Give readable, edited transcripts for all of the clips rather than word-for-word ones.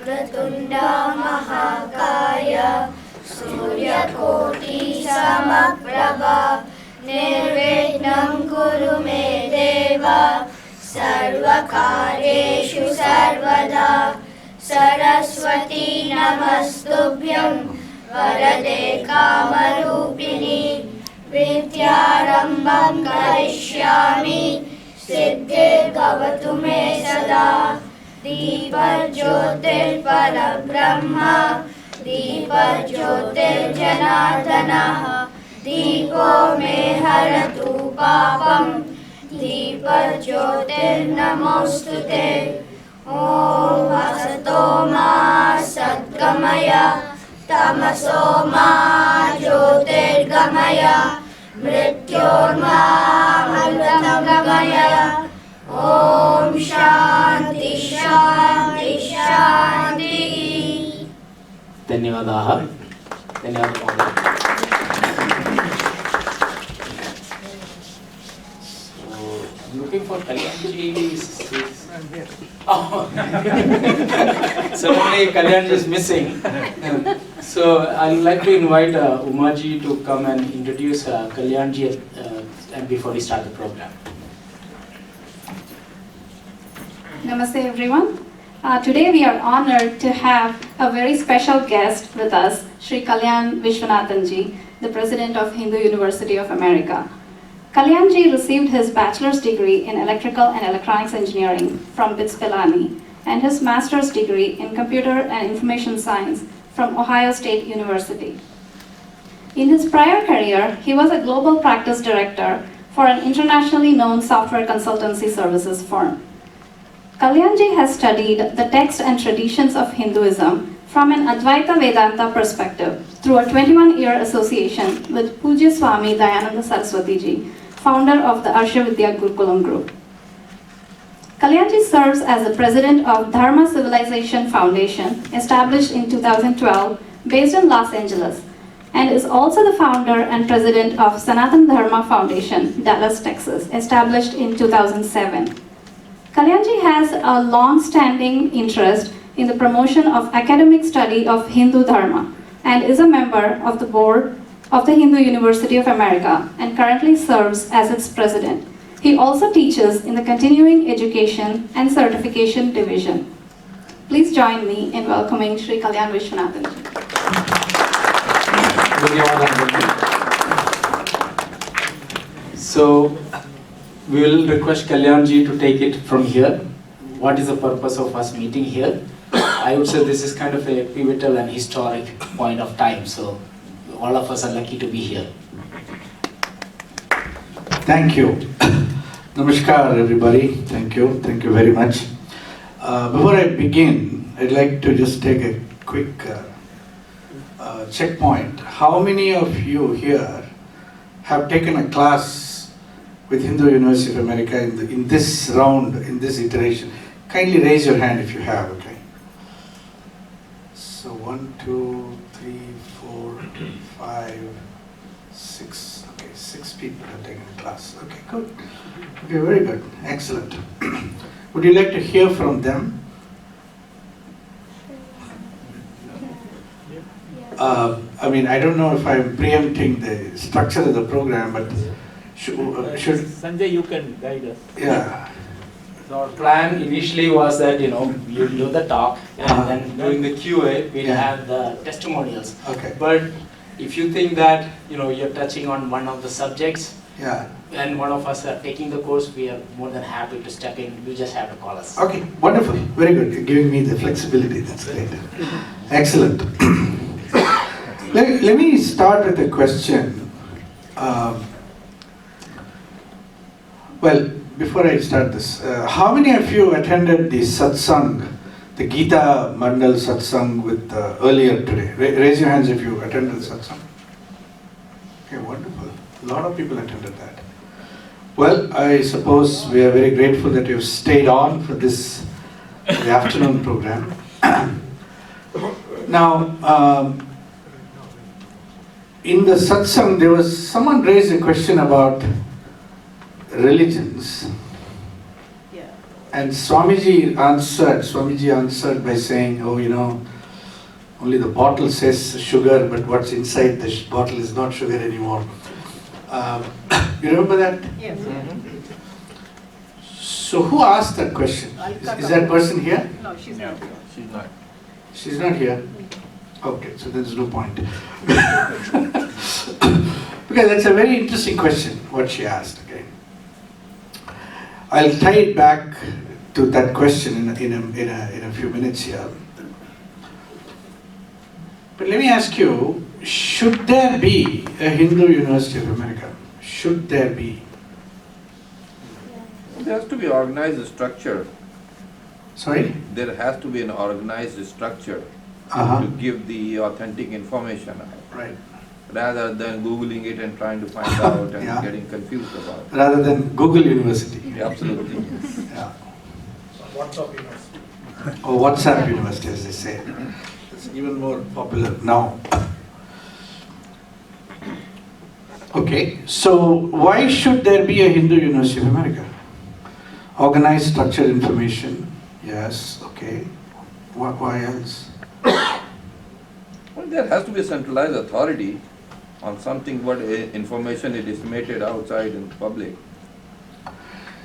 वक्रतुण्डा महाकाय सूर्यकोटि समप्रभा निर्विघ्नं कुरु मे देव सर्वकार्येषु सर्वदा सरस्वती नमस्तुभ्यं वरदे कामरूपिणी विद्यारम्भं करिष्यामि सिद्धिर्भवतु मे सदा दीपज्योतिर्परब्रह्म दीपज्योतिर्जनार्दनः दीपो मे हरतु पापं दीपज्योतिर्नमोऽस्तुते ॐ असतो मा सद्गमय तमसो मा ज्योतिर्गमय मृत्योर्मामृतङ्गमय ॐ शान्ति शान्ति शान्तिः। धन्यवादाः। Looking for Kalyanji. Oh. Suddenly Kalyanji is missing. So I'd like to invite Umaji to come and introduce Kalyanji and before we start the program. Namaste everyone. Today we are honored to have a very special guest with us, Shri Kalyan Vishwanathan ji, the President of Hindu University of America. Kalyan ji received his bachelor's degree in electrical and electronics engineering from BITS Pilani and his master's degree in computer and information science from Ohio State University. In his prior career, he was a global practice director for an internationally known software consultancy services firm. Kalyanji has studied the text and traditions of Hinduism from an Advaita Vedanta perspective through a 21-year association with Pujya Swami Dayananda Saraswati ji, founder of the Arsha Vidya Gurukulam group. Kalyanji serves as the president of Dharma Civilization Foundation, established in 2012, based in Los Angeles, and is also the founder and president of Sanatan Dharma Foundation, Dallas, Texas, established in 2007. Kalyanji has a long-standing interest in the promotion of academic study of Hindu Dharma and is a member of the board of the Hindu University of America and currently serves as its president. He also teaches in the Continuing Education and Certification Division. Please join me in welcoming Shri Kalyan Vishwanathan. So we will request Kalyanji to take it from here. What is the purpose of us meeting here? I would say this is kind of a pivotal and historic point of time, so all of us are lucky to be here. Thank you. Namaskar everybody. Thank you very much. Before I begin, I'd like to just take a quick checkpoint. How many of you here have taken a class with Hindu University of America in this round, in this iteration? Kindly raise your hand if you have, okay? So 1, 2, 3, 4, 5, 6. Okay, 6 people have taken a class. Okay, good. Okay, very good. Excellent. Would you like to hear from them? I mean, I don't know if I'm preempting the structure of the program, but should Sanjay, you can guide us. Yeah. So our plan initially was that, you do the talk and then during the QA we'll have the testimonials. Okay. But if you think that, you're touching on one of the subjects, Yeah. and one of us are taking the course, we are more than happy to step in. You just have to call us. Okay, wonderful. Very good. You're giving me the flexibility. That's great. Excellent. Let me start with a question. Well, before I start this, how many of you attended the satsang, the Gita Mandal satsang with earlier today? Raise your hands if you attended the satsang. Okay, wonderful. A lot of people attended that. Well, I suppose we are very grateful that you've stayed on for this the afternoon program. Now, in the satsang, someone raised a question about religions. Yeah. And Swamiji answered by saying, oh, only the bottle says sugar, but what's inside the bottle is not sugar anymore. You remember that? Yes. So who asked that question? Is that person here? No, she's not. She's not. She's not here? Okay, so there's no point. Because that's a very interesting question, what she asked. Okay, I'll tie it back to that question in a few minutes here. But let me ask you, should there be a Hindu University of America? Should there be? There has to be organized structure. Sorry? There has to be an organized structure Uh-huh. to give the authentic information out, Right. rather than Googling it and trying to find out and Yeah. getting confused about it. Rather than Google University. Yeah, absolutely. Yeah. Or WhatsApp University, as they say. It's even more popular now. Okay, so why should there be a Hindu University of America? Organized, structured information, yes, okay. Why else? Well, there has to be a centralized authority on something what information is disseminated outside in the public.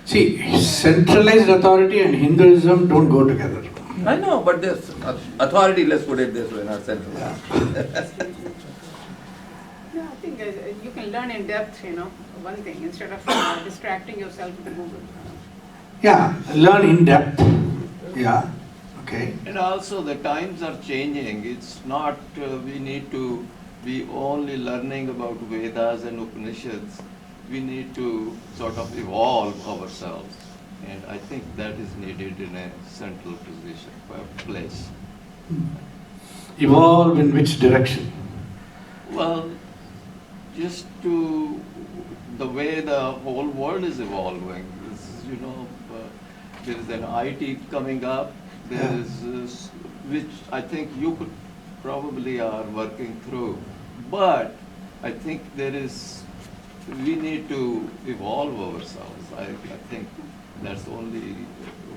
See, centralized authority and Hinduism don't go together. I know, but this authority, let's put it this way, not centralized. Yeah, I think you can learn in depth, one thing, instead of distracting yourself with Google. Yeah, learn in depth. Yeah, okay. And also the times are changing. It's not, we need to be only learning about Vedas and Upanishads. We need to sort of evolve ourselves. And I think that is needed in a central position, place. Evolve in which direction? Well, just to the way the whole world is evolving. There is an IT coming up. There is, which I think you could probably are working through. But I think we need to evolve ourselves. I think that's the only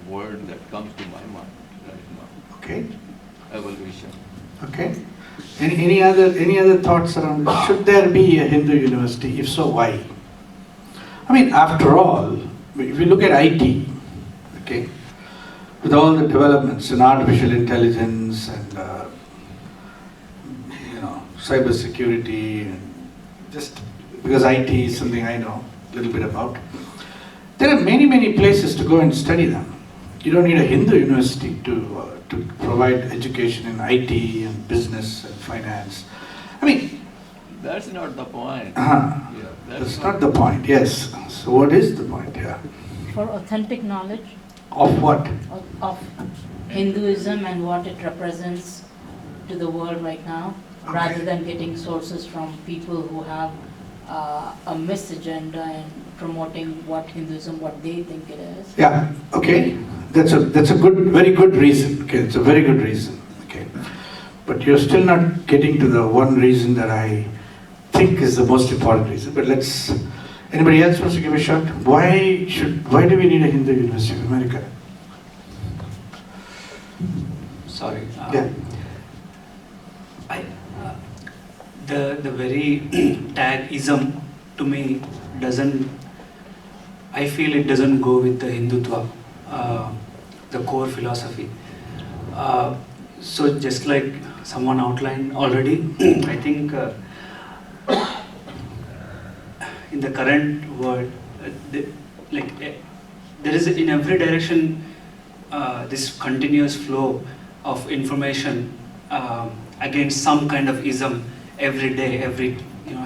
word that comes to my mind right now. Okay, Evolution. okay. Any other thoughts around this? Should there be a Hindu university? If so, why? I mean, after all, if you look at IT, okay, with all the developments in artificial intelligence and cyber security, and just because IT is something I know a little bit about, there are many places to go and study them. You don't need a Hindu university to provide education in IT and business and finance. I mean, That's not the point. uh-huh. Yeah, That's not the point, yes. So what is the point here? For authentic knowledge Of what? of Hinduism and what it represents to the world right now, rather than getting sources from people who have a misagenda and promoting what Hinduism, what they think it is. Yeah, okay. That's a very good reason. Okay, it's a very good reason. Okay. But you're still not getting to the one reason that I think is the most important reason. But anybody else wants to give a shot? Why do we need a Hindu University of America? Sorry. Yeah. The very tag ism to me I feel it doesn't go with the Hindutva, the core philosophy. So just like someone outlined already, I think in the current world, there is in every direction this continuous flow of information against some kind of ism every day, every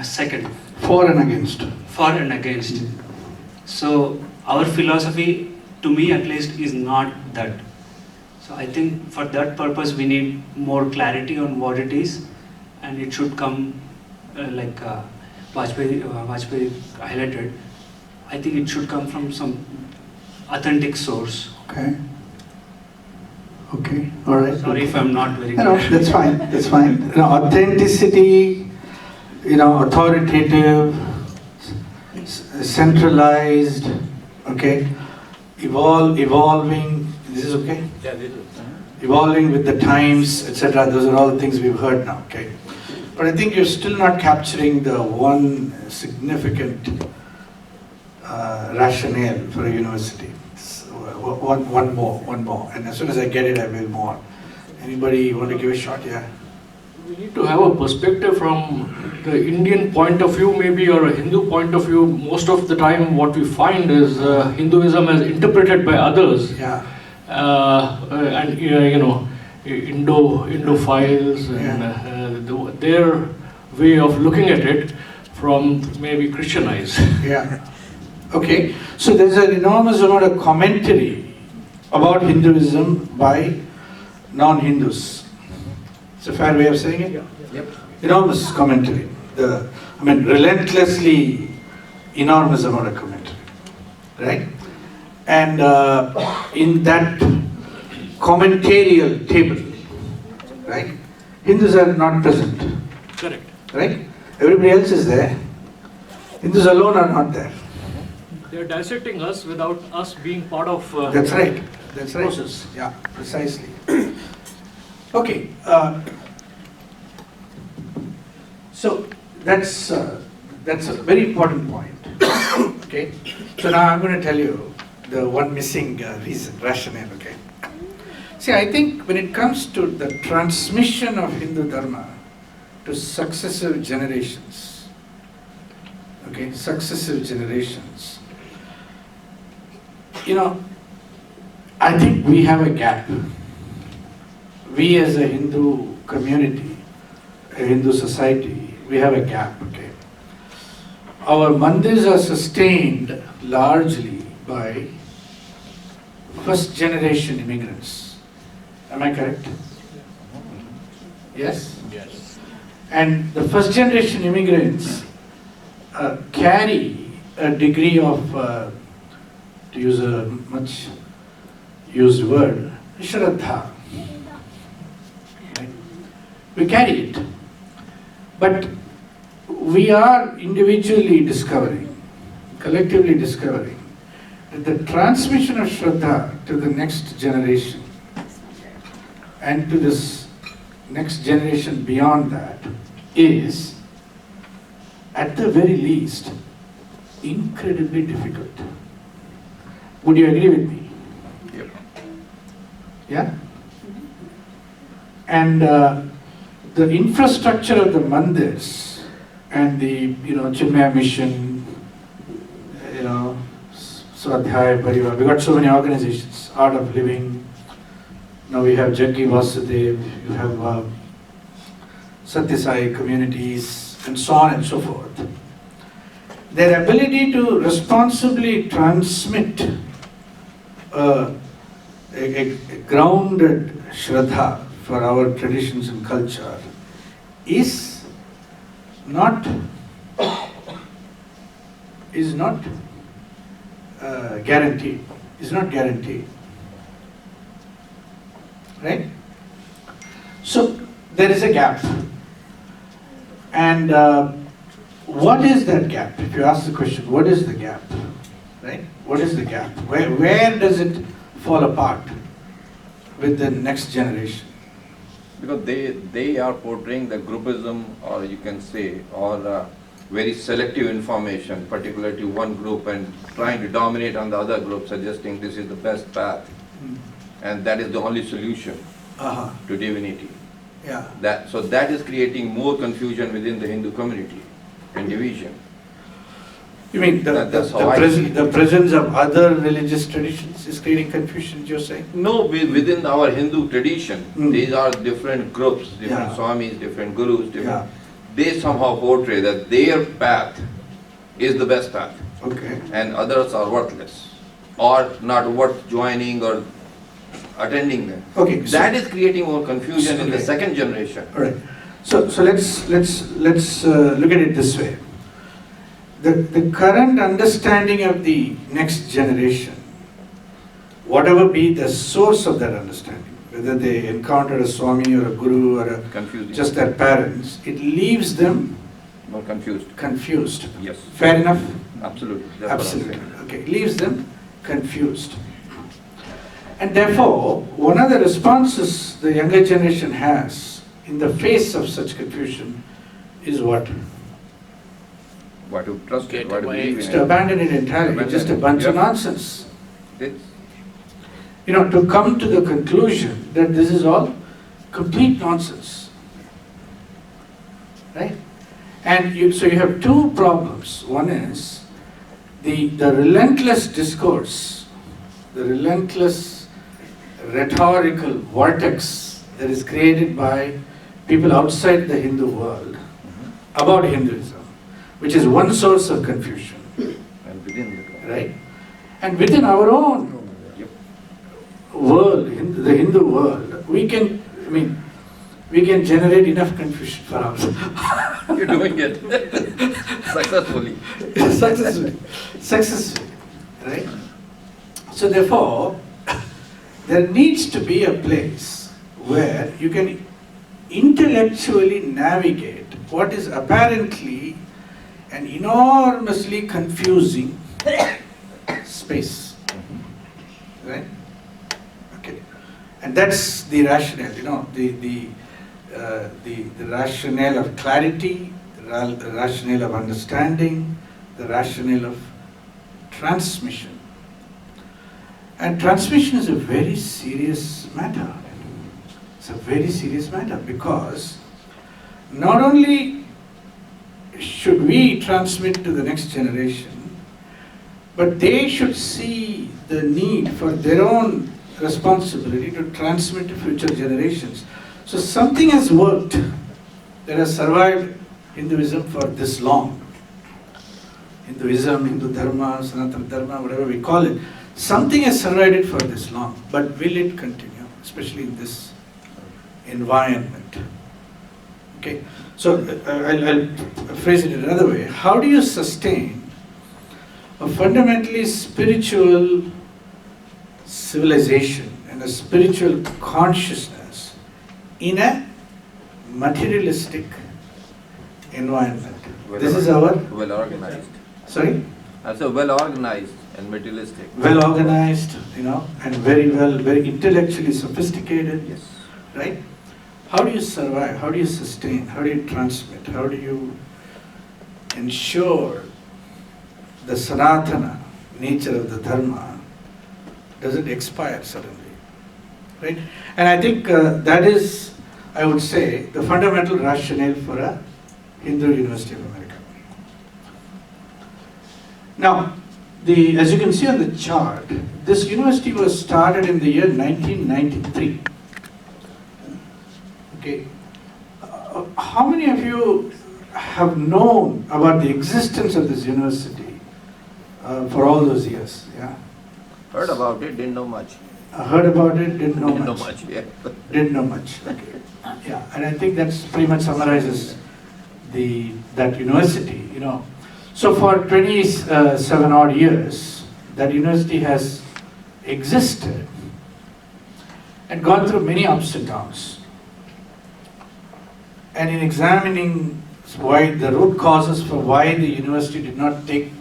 second. For and against. For and against. So our philosophy, to me at least, is not that. So I think for that purpose we need more clarity on what it is, and it should come like Vajpayee highlighted. I think it should come from some authentic source. Okay. Okay, all right. Sorry if I'm not very No, clear. that's fine, that's fine. Authenticity, authoritative, centralized, okay, evolving. This is okay? Yeah, this is. Evolving with the times, etc. Those are all the things we've heard now, okay? But I think you're still not capturing the one significant rationale for a university. So, one more. And as soon as I get it, I will move on. Anybody want to give a shot? Yeah. We need to have a perspective from the Indian point of view, maybe, or a Hindu point of view. Most of the time, what we find is Hinduism as interpreted by others. Yeah. And Indophiles and their way of looking at it from maybe Christianized. Yeah. Okay. So there's an enormous amount of commentary about Hinduism by non-Hindus. It's a fair way of saying it? Yeah. Yep. Enormous commentary. Relentlessly enormous amount of commentary. Right? And in that commentarial table, right, Hindus are not present. Correct. Right? Everybody else is there. Hindus alone are not there. They're dissecting us without us being part of That's right. That's right. process. Yeah, precisely. Okay. So that's a very important point. Okay. So now I'm going to tell you the one missing rationale. Okay. See, I think when it comes to the transmission of Hindu Dharma to successive generations, I think we have a gap. We as a Hindu community, a Hindu society, we have a gap, okay? Our mandirs are sustained largely by first generation immigrants. Am I correct? Yes? Yes. And the first generation immigrants carry a degree of, to use a much used word, Shraddha. Right? We carry it. But we are individually discovering, collectively discovering, that the transmission of Shraddha to the next generation and to this next generation beyond that is, at the very least, incredibly difficult. Would you agree with me? Yep. Yeah? And the infrastructure of the mandirs and the Chinmaya Mission, Swadhyaya Parivar, we got so many organizations, Art of Living. Now we have Jaggi Vasudev, you have Satyasai communities, and so on and so forth. Their ability to responsibly transmit a grounded Shraddha for our traditions and culture is not guaranteed. Is not guaranteed. Right? So there is a gap. And what is that gap? If you ask the question, what is the gap? Right? What is the gap? Where does it fall apart with the next generation? Because they are portraying the groupism, or you can say, or very selective information, particularly to one group, and trying to dominate on the other group, suggesting this is the best path, and that is the only solution to divinity. Yeah. So that is creating more confusion within the Hindu community and division. You mean the presence of other religious traditions is creating confusion, you're saying? No, within our Hindu tradition, these are different groups, different swamis, different gurus, different. They somehow portray that their path is the best path. Okay. And others are worthless, or not worth joining or attending them. Okay. That is creating more confusion in the second generation. All right. So let's look at it this way. The current understanding of the next generation, whatever be the source of that understanding, whether they encounter a Swami or a Guru or just their parents, it leaves them more confused. Confused. Yes. Fair enough? Absolutely. Absolutely. Okay. It leaves them confused. And therefore, one of the responses the younger generation has in the face of such confusion is what? What to trust Get it, what to away. believe It's in to it. abandon it entirely. It's just a bunch of Yep. nonsense. It's- You know, to come to the conclusion that this is all complete nonsense. Right? And so you have two problems. One is the relentless discourse, the relentless rhetorical vortex that is created by people outside the Hindu world about Hinduism, which is one source of confusion, And within the. right? And within our own Yep. world, the Hindu world, we can generate enough confusion for ourselves. You're doing it successfully. Successfully, right? So therefore, there needs to be a place where you can intellectually navigate what is apparently an enormously confusing space, right? Okay, and that's the rationale, you know, the rationale of clarity, the rationale of understanding, the rationale of transmission. And transmission is a very serious matter. It's a very serious matter because not only should we transmit to the next generation, but they should see the need for their own responsibility to transmit to future generations. So something has worked that has survived Hinduism for this long. Hinduism, Hindu Dharma, Sanatana Dharma, whatever we call it, something has survived it for this long. But will it continue, especially in this environment? Okay, so I'll phrase it another way. How do you sustain a fundamentally spiritual civilization and a spiritual consciousness in a materialistic environment? This is our... Well organized. Sorry? Also well organized and materialistic. Well organized, you know, and very intellectually sophisticated. Yes. Right? How do you survive? How do you sustain? How do you transmit? How do you ensure the Sanatana nature of the Dharma doesn't expire suddenly? Right? And I think that is, I would say, the fundamental rationale for a Hindu University of America. Now, as you can see on the chart, this university was started in the year 1993. Okay. How many of you have known about the existence of this university for all those years? Yeah. Heard about it, didn't know much. Heard about it, didn't know Didn't much. know much, yeah. Didn't know much. Okay. Yeah, and I think that's pretty much summarizes that university. You know, so for 27 odd years, that university has existed and gone through many ups and downs. And in examining why the root causes for why the university did not take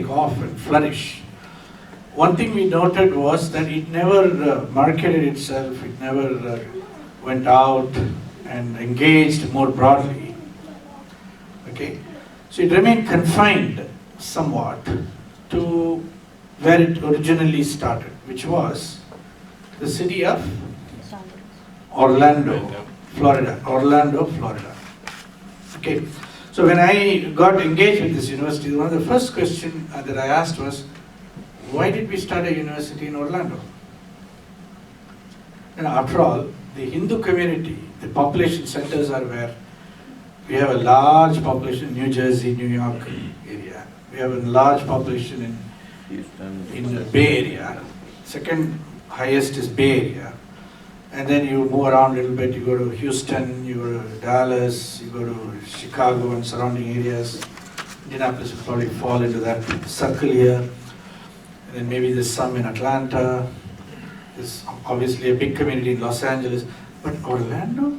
off and flourish, one thing we noted was that it never marketed itself, it never went out and engaged more broadly. Okay, so it remained confined somewhat to where it originally started, which was the city of Orlando, Florida. Orlando, Florida. Okay, so when I got engaged with this university, one of the first questions that I asked was, why did we start a university in Orlando? And after all, the Hindu community, the population centers are where we have a large population in New Jersey, New York area. We have a large population in the Bay Area. Second highest is Bay Area. And then you move around a little bit, you go to Houston, you go to Dallas, you go to Chicago and surrounding areas. Indianapolis will probably fall into that circle here. And then maybe there's some in Atlanta. There's obviously a big community in Los Angeles. But Orlando?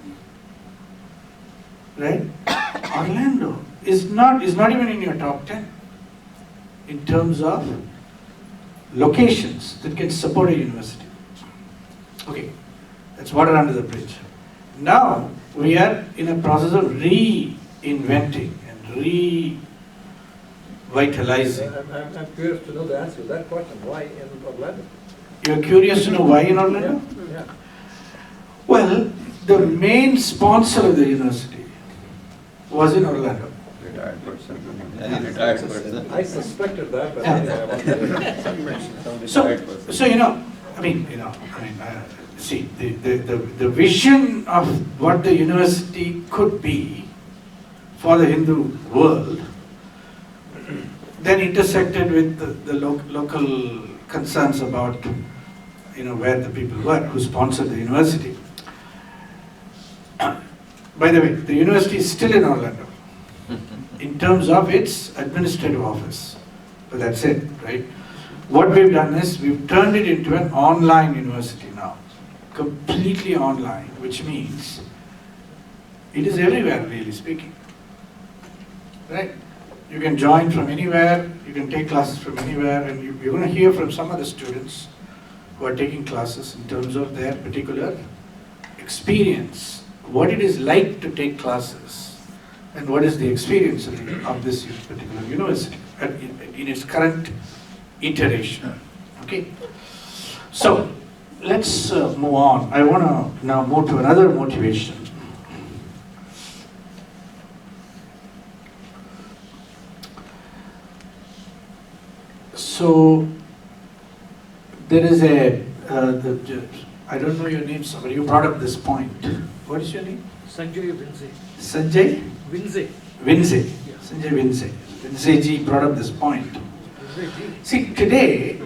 Right? Orlando is not even in your top 10 in terms of locations that can support a university. Okay, that's water under the bridge. Now we are in a process of reinventing and revitalizing. I'm curious to know the answer to that question. Why in Orlando? You're curious to know why in Orlando? Yeah. Well, the main sponsor of the university was in Orlando. Retired person. Retired person. I suspected that, but Yeah. anyway, I wanted See, the vision of what the university could be for the Hindu world then intersected with the local concerns about, where the people were who sponsored the university. By the way, the university is still in Orlando in terms of its administrative office, but that's it, right? What we've done is we've turned it into an online university now, completely online, which means it is everywhere, really speaking, right? You can join from anywhere, you can take classes from anywhere, and you're going to hear from some of the students who are taking classes in terms of their particular experience, what it is like to take classes, and what is the experience of this particular university in its current iteration. Okay, so let's move on. I want to now move to another motivation. So there is I don't know your name, somebody, you brought up this point. What is your name? Sanjay Vinze. Sanjay? Vinze. Vinze. Yeah. Sanjay Vinze. Vinze ji brought up this point. See, today,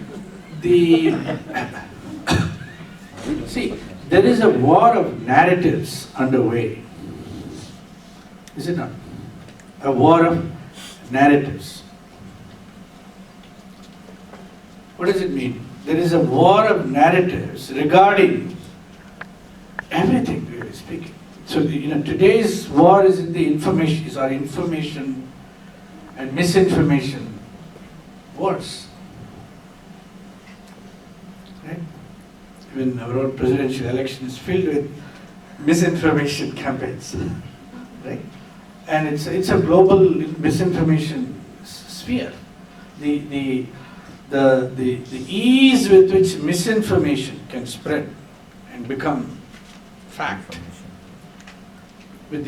there is a war of narratives underway. Is it not? A war of narratives. What does it mean? There is a war of narratives regarding everything, really speaking. So, today's war is in the information, is our information and misinformation wars. Right? Even our own presidential election is filled with misinformation campaigns, right? And it's a global misinformation sphere. The ease with which misinformation can spread and become fact in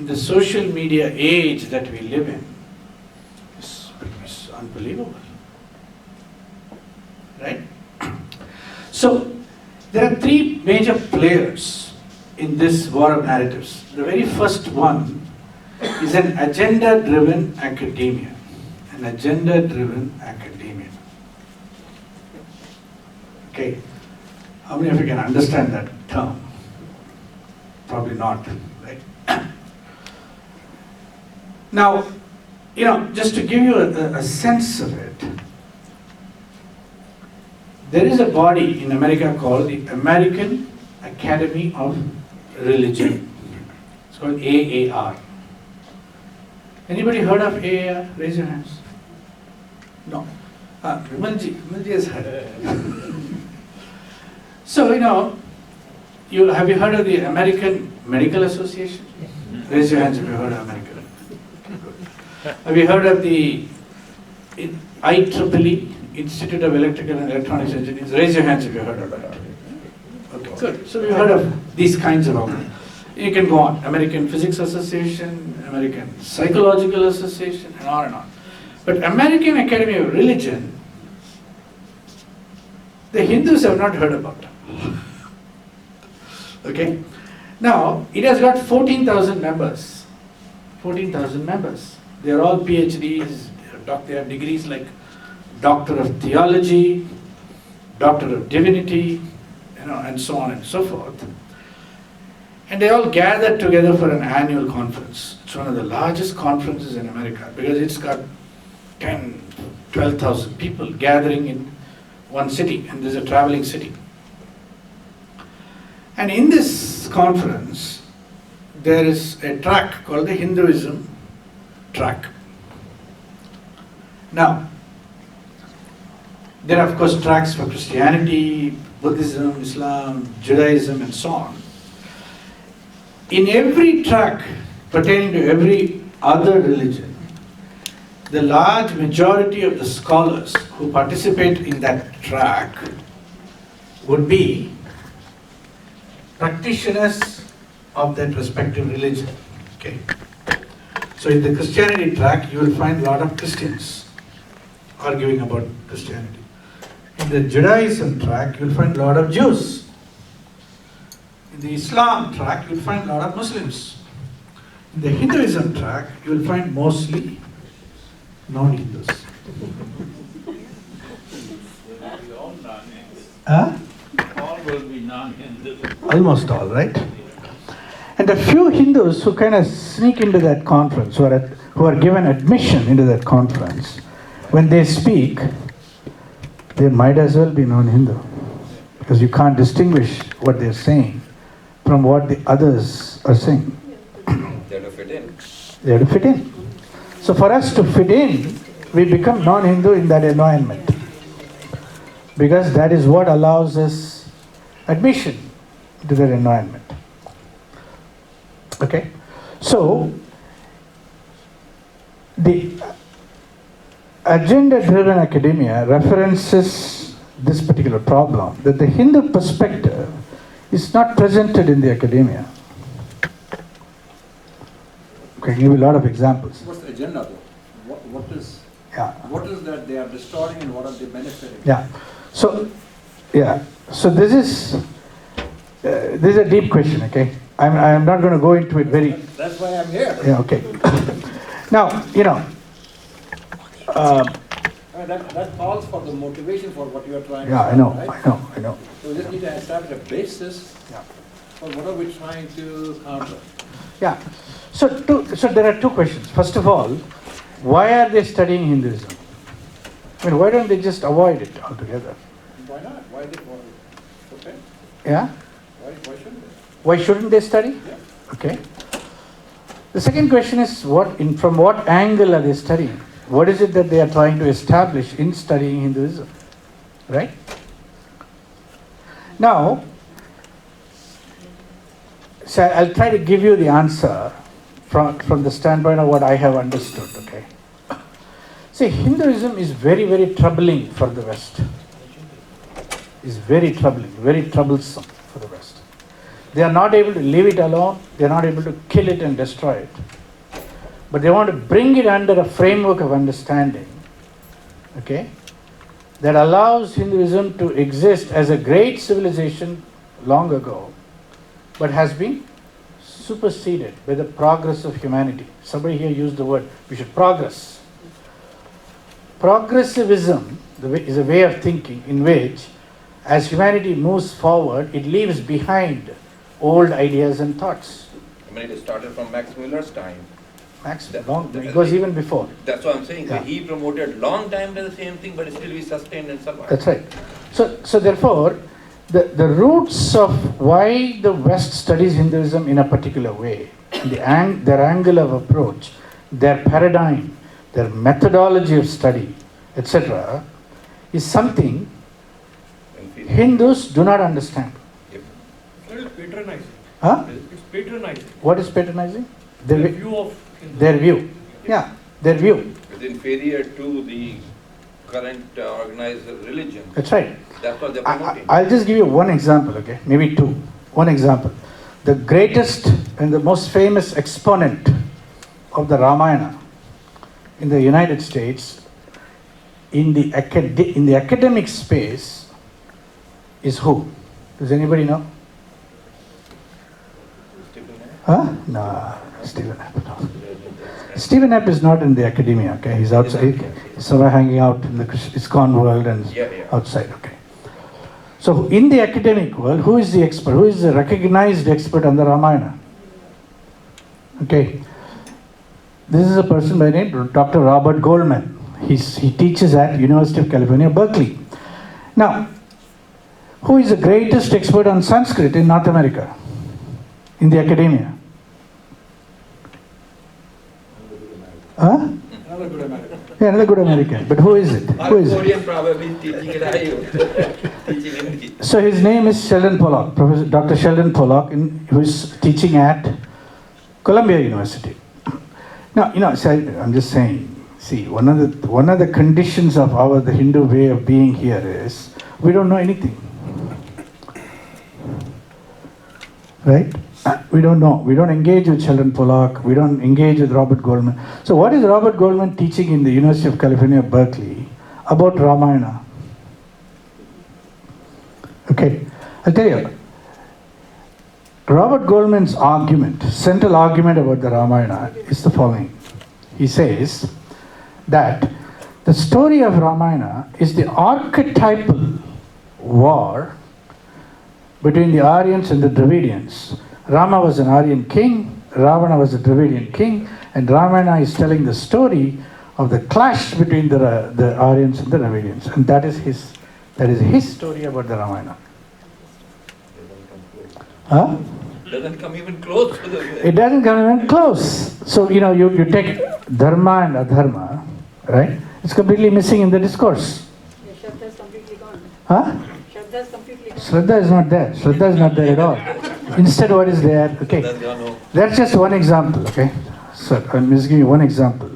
the social media age that we live in is unbelievable, right? So there are three major players in this war of narratives. The very first one is an agenda-driven academia. An agenda-driven academia. Okay, how many of you can understand that term? Probably not, right? Now, just to give you a sense of it, there is a body in America called the American Academy of Religion. It's called AAR. Anybody heard of AAR? Raise your hands. No. Vimalji has heard. So, have you heard of the American Medical Association? Raise your hands if you heard of American. Have you heard of the IEEE, Institute of Electrical and Electronics Engineers? Raise your hands if you heard of that. Okay, good. So, we've heard of these kinds of organizations. You can go on. American Physics Association, American Psychological Association, and on and on. But American Academy of Religion, the Hindus have not heard about it. Okay? Now, it has got 14,000 members. 14,000 members. They are all PhDs, they have degrees like Doctor of Theology, Doctor of Divinity, and so on and so forth. And they all gathered together for an annual conference. It's one of the largest conferences in America because it's got 10, 12,000 people gathering in one city, and there's a traveling city. And in this conference, there is a track called the Hinduism track. Now, there are of course tracks for Christianity, Buddhism, Islam, Judaism, and so on, in every track pertaining to every other religion, the large majority of the scholars who participate in that track would be practitioners of that respective religion. Okay. So in the Christianity track, you will find a lot of Christians arguing about Christianity. In the Judaism track, you will find a lot of Jews. In the Islam track, you will find a lot of Muslims. In the Hinduism track, you will find mostly non-Hindus. Huh? All will be non-Hindu. Almost all, right? And a few Hindus who kind of sneak into that conference, who are given admission into that conference, when they speak, they might as well be non-Hindu, because you can't distinguish what they're saying from what the others are saying. They have to fit in. They have to fit in. So for us to fit in, we become non-Hindu in that environment, because that is what allows us admission to that environment. Okay? So, the agenda-driven academia references this particular problem, that the Hindu perspective is not presented in the academia. Okay, I'll give you a lot of examples. What's the agenda though? What is that they are destroying and what are they benefiting? Yeah. So this is a deep question. Okay, I'm not going to go into it very. That's why I'm here. Yeah. Okay. Now that calls for the motivation for what you are trying. Yeah, to I know. right? I know. So we just need to establish a basis for what are we trying to counter. Yeah. So there are two questions. First of all, why are they studying Hinduism? I mean, why don't they just avoid it altogether? Why not? Why did okay? Yeah? Why shouldn't they? Why shouldn't they study? Yeah. Okay. The second question is, from what angle are they studying? What is it that they are trying to establish in studying Hinduism? Right? Now, so I'll try to give you the answer from the standpoint of what I have understood, okay? See, Hinduism is very, very troubling for the West. It's very troubling, very troublesome for the West. They are not able to leave it alone. They are not able to kill it and destroy it. But they want to bring it under a framework of understanding, okay, that allows Hinduism to exist as a great civilization long ago, but has been superseded by the progress of humanity. Somebody here used the word, we should progress. Progressivism is a way of thinking in which, as humanity moves forward, it leaves behind old ideas and thoughts. I mean, it started from Max Muller's time. It goes even before. That's what I'm saying. Yeah. He promoted long time the same thing, but still we sustained and survived. That's right. So therefore, the roots of why the West studies Hinduism in a particular way, their angle of approach, their paradigm, their methodology of study, etc., is something Hindus do not understand. Yep. It's patronizing. Huh? It's patronizing. What is patronizing? Their view of Hinduism. Their view. Yeah, their view. It's inferior to the current organized religion. That's right. That's what they're promoting. I'll just give you one example, okay? Maybe two. One example. The greatest and the most famous exponent of the Ramayana in the United States, in the academic space, is who? Does anybody know? Huh? No, Stephen Knapp. No. Stephen Knapp is not in the academia, okay? He's outside. He's somewhere hanging out in the ISKCON world and outside, okay? So in the academic world, who is the expert? Who is the recognized expert on the Ramayana? Okay. This is a person by the name of Dr. Robert Goldman. He teaches at University of California, Berkeley. Now, who is the greatest expert on Sanskrit in North America? In the academia? Another good American. Yeah, another good American. But who is it? Who is it? Korean probably teaching it teaching Hindi. So his name is Sheldon Pollock, Professor Dr. Sheldon Pollock, who is teaching at Columbia University. Now, I'm just saying, see, one of the conditions of the Hindu way of being here is we don't know anything. Right? We don't know. We don't engage with Sheldon Pollock. We don't engage with Robert Goldman. So what is Robert Goldman teaching in the University of California, Berkeley about Ramayana? Okay, I'll tell you. Robert Goldman's central argument about the Ramayana is the following. He says that the story of Ramayana is the archetypal war between the Aryans and the Dravidians. Rama was an Aryan king, Ravana was a Dravidian king, and Ramayana is telling the story of the clash between the Aryans and the Dravidians. And that is his story about the Ramayana. Huh? Doesn't come even close to the... It doesn't come even close. So, you take dharma and adharma, right? It's completely missing in the discourse. Shraddha is completely gone. Huh? Shraddha is completely gone. Shraddha is not there. Shraddha is not there at all. Instead, what is there? Okay. That's just one example, okay? So, I'm just giving you one example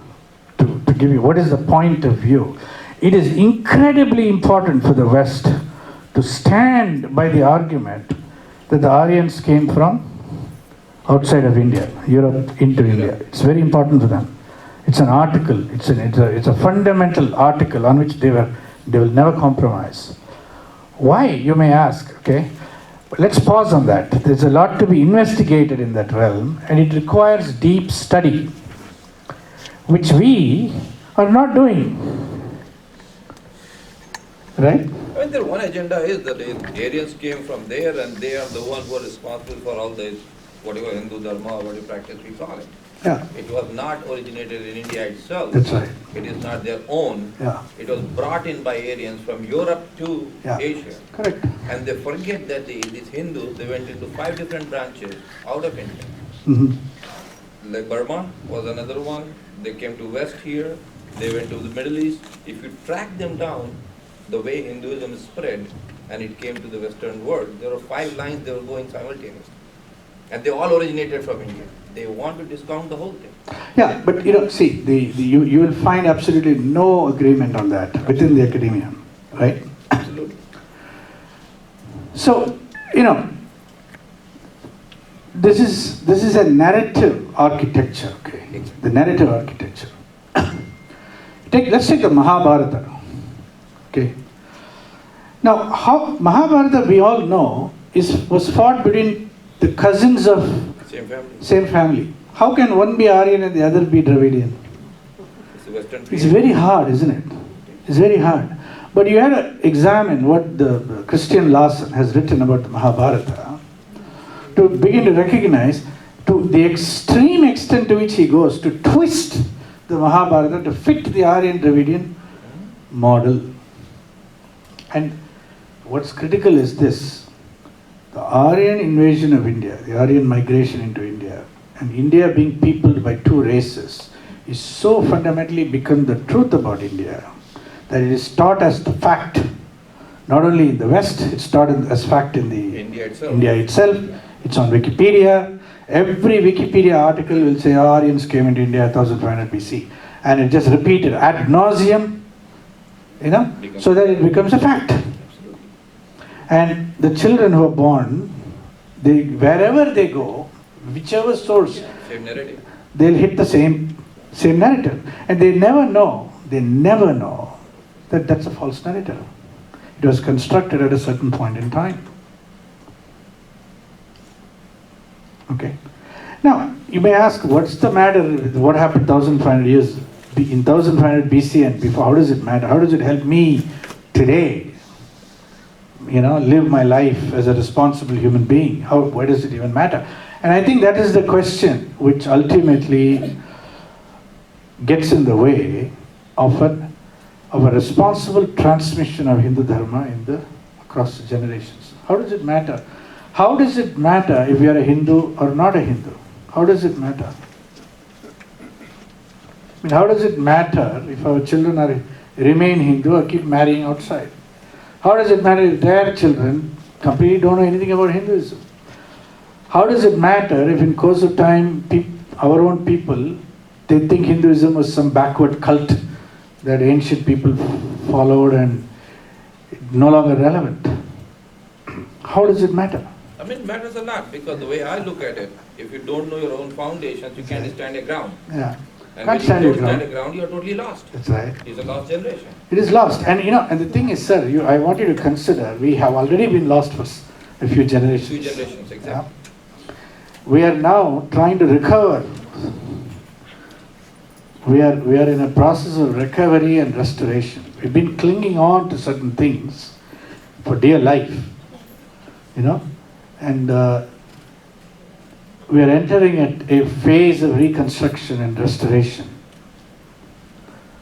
to give you what is the point of view. It is incredibly important for the West to stand by the argument that the Aryans came from outside of India, Europe into India. It's very important for them. It's an article. It's a fundamental article on which they will never compromise. Why, you may ask, okay? Let's pause on that. There's a lot to be investigated in that realm, and it requires deep study, which we are not doing. Right? I mean, their one agenda is that the Aryans came from there and they are the ones who are responsible for all this, whatever Hindu Dharma or whatever practice we call it. Yeah. It was not originated in India itself. That's right. It is not their own. Yeah. It was brought in by Aryans from Europe to Asia. Correct. And they forget that these Hindus, they went into 5 different branches out of India. Mm-hmm. Like Burma was another one. They came to West here. They went to the Middle East. If you track them down, the way Hinduism spread and it came to the Western world, there were 5 lines they were going simultaneously. And they all originated from India. They want to discount the whole thing. Yeah, but see, you will find absolutely no agreement on that within the academia, right? Absolutely. So, this is a narrative architecture, okay? The narrative architecture. Let's take the Mahabharata, okay? Now, how Mahabharata, we all know, was fought between the cousins of same family. How can one be Aryan and the other be Dravidian? It's very hard, isn't it? It's very hard. But you had to examine what the Christian Larson has written about the Mahabharata to begin to recognize to the extreme extent to which he goes to twist the Mahabharata to fit the Aryan Dravidian model. And what's critical is this: the Aryan invasion of India, the Aryan migration into India, and India being peopled by 2 races is so fundamentally become the truth about India that it is taught as the fact, not only in the West, it's taught as fact in the India itself. It's on Wikipedia. Every Wikipedia article will say Aryans came into India 1500 BC. And it just repeated ad nauseum, so that it becomes a fact. And the children who are born, wherever they go, whichever source, they'll hit the same narrative. And they never know that that's a false narrative. It was constructed at a certain point in time. Okay. Now, you may ask, what's the matter with what happened 1500 years, in 1500 BC and before? How does it matter? How does it help me today, live my life as a responsible human being? Why does it even matter? And I think that is the question which ultimately gets in the way of a responsible transmission of Hindu Dharma across the generations. How does it matter? How does it matter if you are a Hindu or not a Hindu? How does it matter? I mean, how does it matter if our children remain Hindu or keep marrying outside? How does it matter if their children completely don't know anything about Hinduism? How does it matter if in course of time, our own people, they think Hinduism was some backward cult that ancient people followed and no longer relevant? How does it matter? I mean, it matters a lot, because the way I look at it, if you don't know your own foundations, you can't stand a ground. Yeah. And Can't when you stand don't your ground. stand a ground, you are totally lost. That's right. It's a lost generation. It is lost. And and the thing is, sir, I want you to consider, we have already been lost for a few generations. 2 generations, exactly. We are now trying to recover. We are in a process of recovery and restoration. We've been clinging on to certain things for dear life, and we are entering a phase of reconstruction and restoration.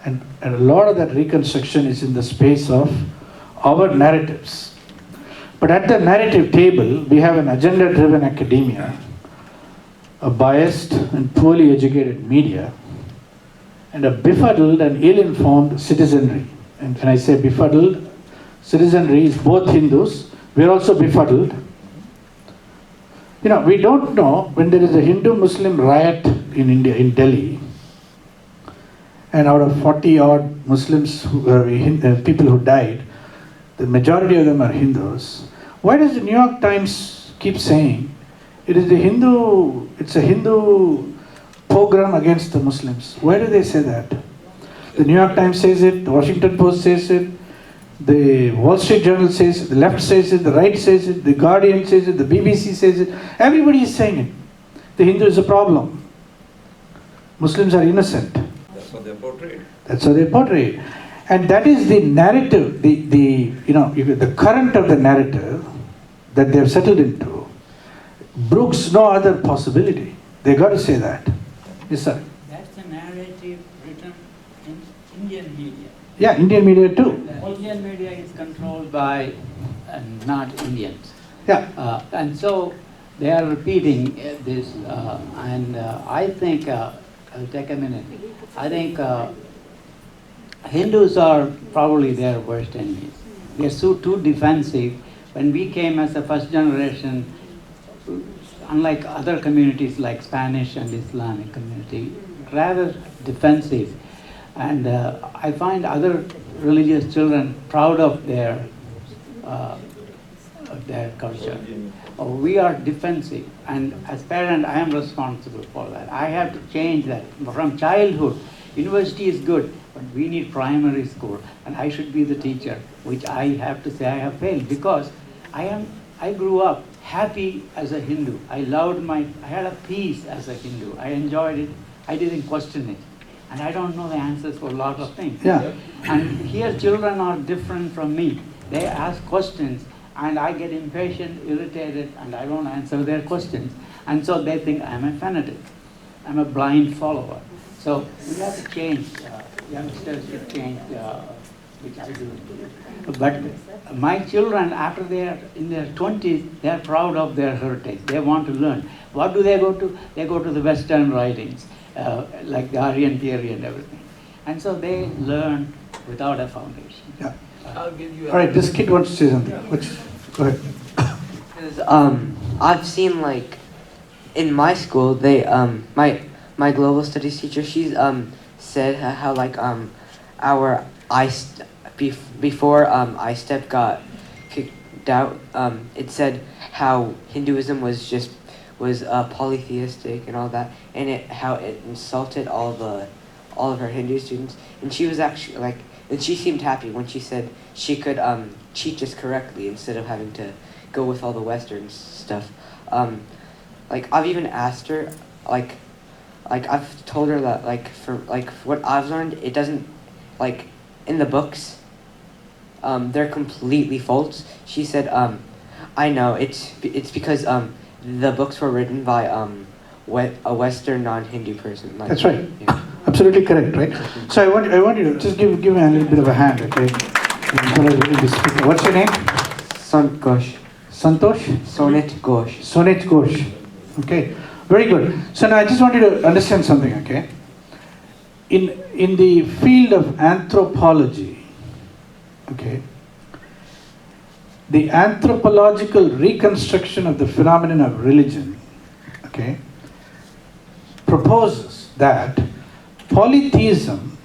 And a lot of that reconstruction is in the space of our narratives. But at the narrative table, we have an agenda-driven academia, a biased and poorly educated media, and a befuddled and ill-informed citizenry. And when I say befuddled, citizenry is both Hindus. We are also befuddled. We don't know when there is a Hindu-Muslim riot in India, in Delhi, and out of 40-odd Muslims, people who died, the majority of them are Hindus. Why does the New York Times keep saying it's a Hindu pogrom against the Muslims? Why do they say that? The New York Times says it, the Washington Post says it, the Wall Street Journal says it, the left says it, the right says it, the Guardian says it, the BBC says it. Everybody is saying it. The Hindu is a problem. Muslims are innocent. That's how they're portrayed. That's how they're portrayed. And that is the narrative, the current of the narrative that they've settled into brooks no other possibility. They got to say that. Yes, sir. That's the narrative written in Indian media. Yeah, Indian media too. Indian media is controlled by not Indians. Yeah. And so they are repeating this, and I think, I'll take a minute. I think Hindus are probably their worst enemies. They're too defensive. When we came as a first generation, unlike other communities like Spanish and Islamic community, rather defensive. And I find other religious children proud of their culture. We are defensive, and as parent, I am responsible for that. I have to change that from childhood. University is good, but we need primary school, and I should be the teacher, which I have to say I have failed, because I grew up happy as a Hindu. I had a peace as a Hindu. I enjoyed it. I didn't question it. And I don't know the answers for a lot of things. Yeah. And here children are different from me. They ask questions, and I get impatient, irritated, and I don't answer their questions. And so they think I'm a fanatic. I'm a blind follower. So we have to change. Youngsters should change, which I do. But my children, after they are in their 20s, they are proud of their heritage. They want to learn. What do they go to? They go to the Western writings, like the Aryan theory and everything. And so they learn without a foundation. Yeah. I'll give you All right, this kid wants to say something. Go ahead. Because I've seen, like, in my school, they my global studies teacher, she's said how like before ISTEP got kicked out, it said how Hinduism was polytheistic and all that, and how it insulted all of her Hindu students, and she was actually like, and she seemed happy when she said she could teach us correctly instead of having to go with all the Western stuff. Like I've even asked her, like I've told her that for what I've learned, it doesn't, like in the books, they're completely false. She said, I know it's because the books were written by a Western non-Hindu person. That's right. Yeah. Absolutely correct, right? So I want you to just give me a little bit of a hand, okay? What's your name? Santosh. Santosh? Sonit Ghosh. Sonit Ghosh. Okay, very good. So now I just want you to understand something, okay? in the field of anthropology, okay, the anthropological reconstruction of the phenomenon of religion, okay, proposes that polytheism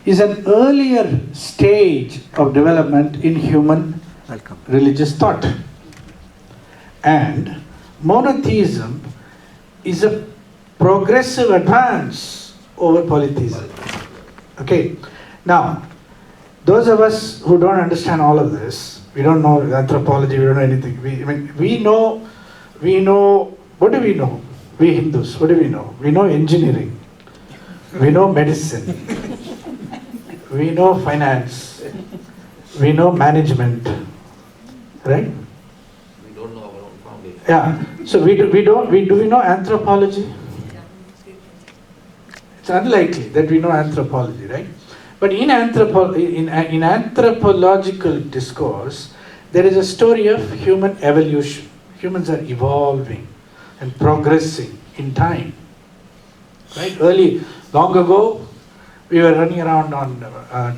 is an earlier stage of development in human religious thought, and monotheism is a progressive advance over polytheism. Okay, now those of us who don't understand all of this, we don't know anthropology, we don't know anything. We know. What do we know? We Hindus, what do we know? We know engineering. We know medicine. We know finance. We know management. Right? We don't know our own foundation. Yeah. So do we know anthropology? It's unlikely that we know anthropology, right? But in anthropological discourse, there is a story of human evolution. Humans are evolving and progressing in time. Right? Long ago, we were running around on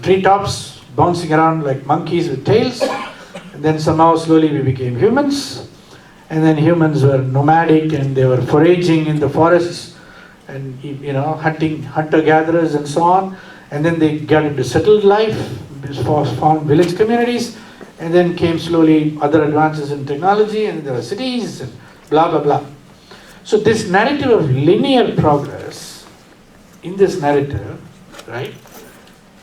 treetops, bouncing around like monkeys with tails. And then somehow slowly we became humans. And then humans were nomadic and they were foraging in the forests and hunter-gatherers and so on. And then they got into settled life, formed village communities, and then came slowly other advances in technology, and there were cities and blah blah blah. So this narrative of linear progress, in this narrative, right,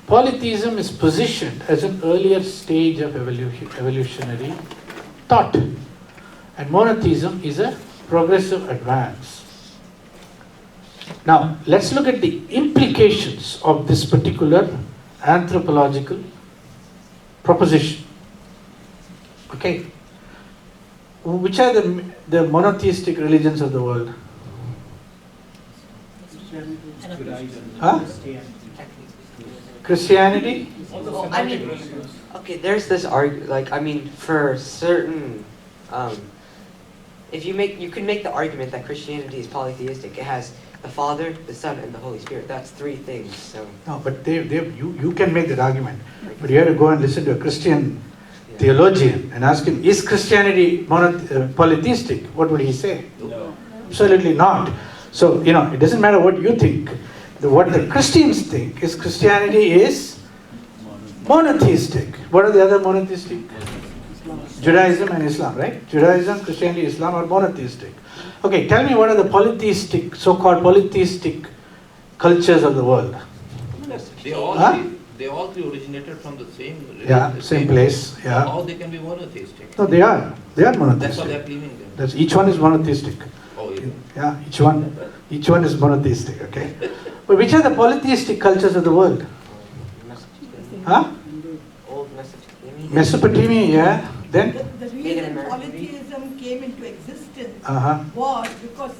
polytheism is positioned as an earlier stage of evolutionary thought, and monotheism is a progressive advance. Now, let's look at the implications of this particular anthropological proposition. Okay. Which are the monotheistic religions of the world? Huh? Christianity? I mean, okay, there's this for certain, you can make the argument that Christianity is polytheistic. It has the Father, the Son, and the Holy Spirit. That's three things. So. No, but you can make that argument. But you have to go and listen to a Christian theologian and ask him, is Christianity polytheistic? What would he say? No. Absolutely not. So, it doesn't matter what you think. What the Christians think is Christianity is monotheistic. What are the other monotheistic? Judaism and Islam, right? Judaism, Christianity, Islam are monotheistic. Okay, tell me what are the so-called polytheistic cultures of the world? They all three originated from the same same place. Yeah. How they can be monotheistic? No, they are. They are monotheistic. That's what they're claiming then. Each one is monotheistic. Oh, yeah. Yeah, each one is monotheistic, okay? But which are the polytheistic cultures of the world? Huh? Old Mesopotamia, yeah. Then? The reason polytheism came into existence was because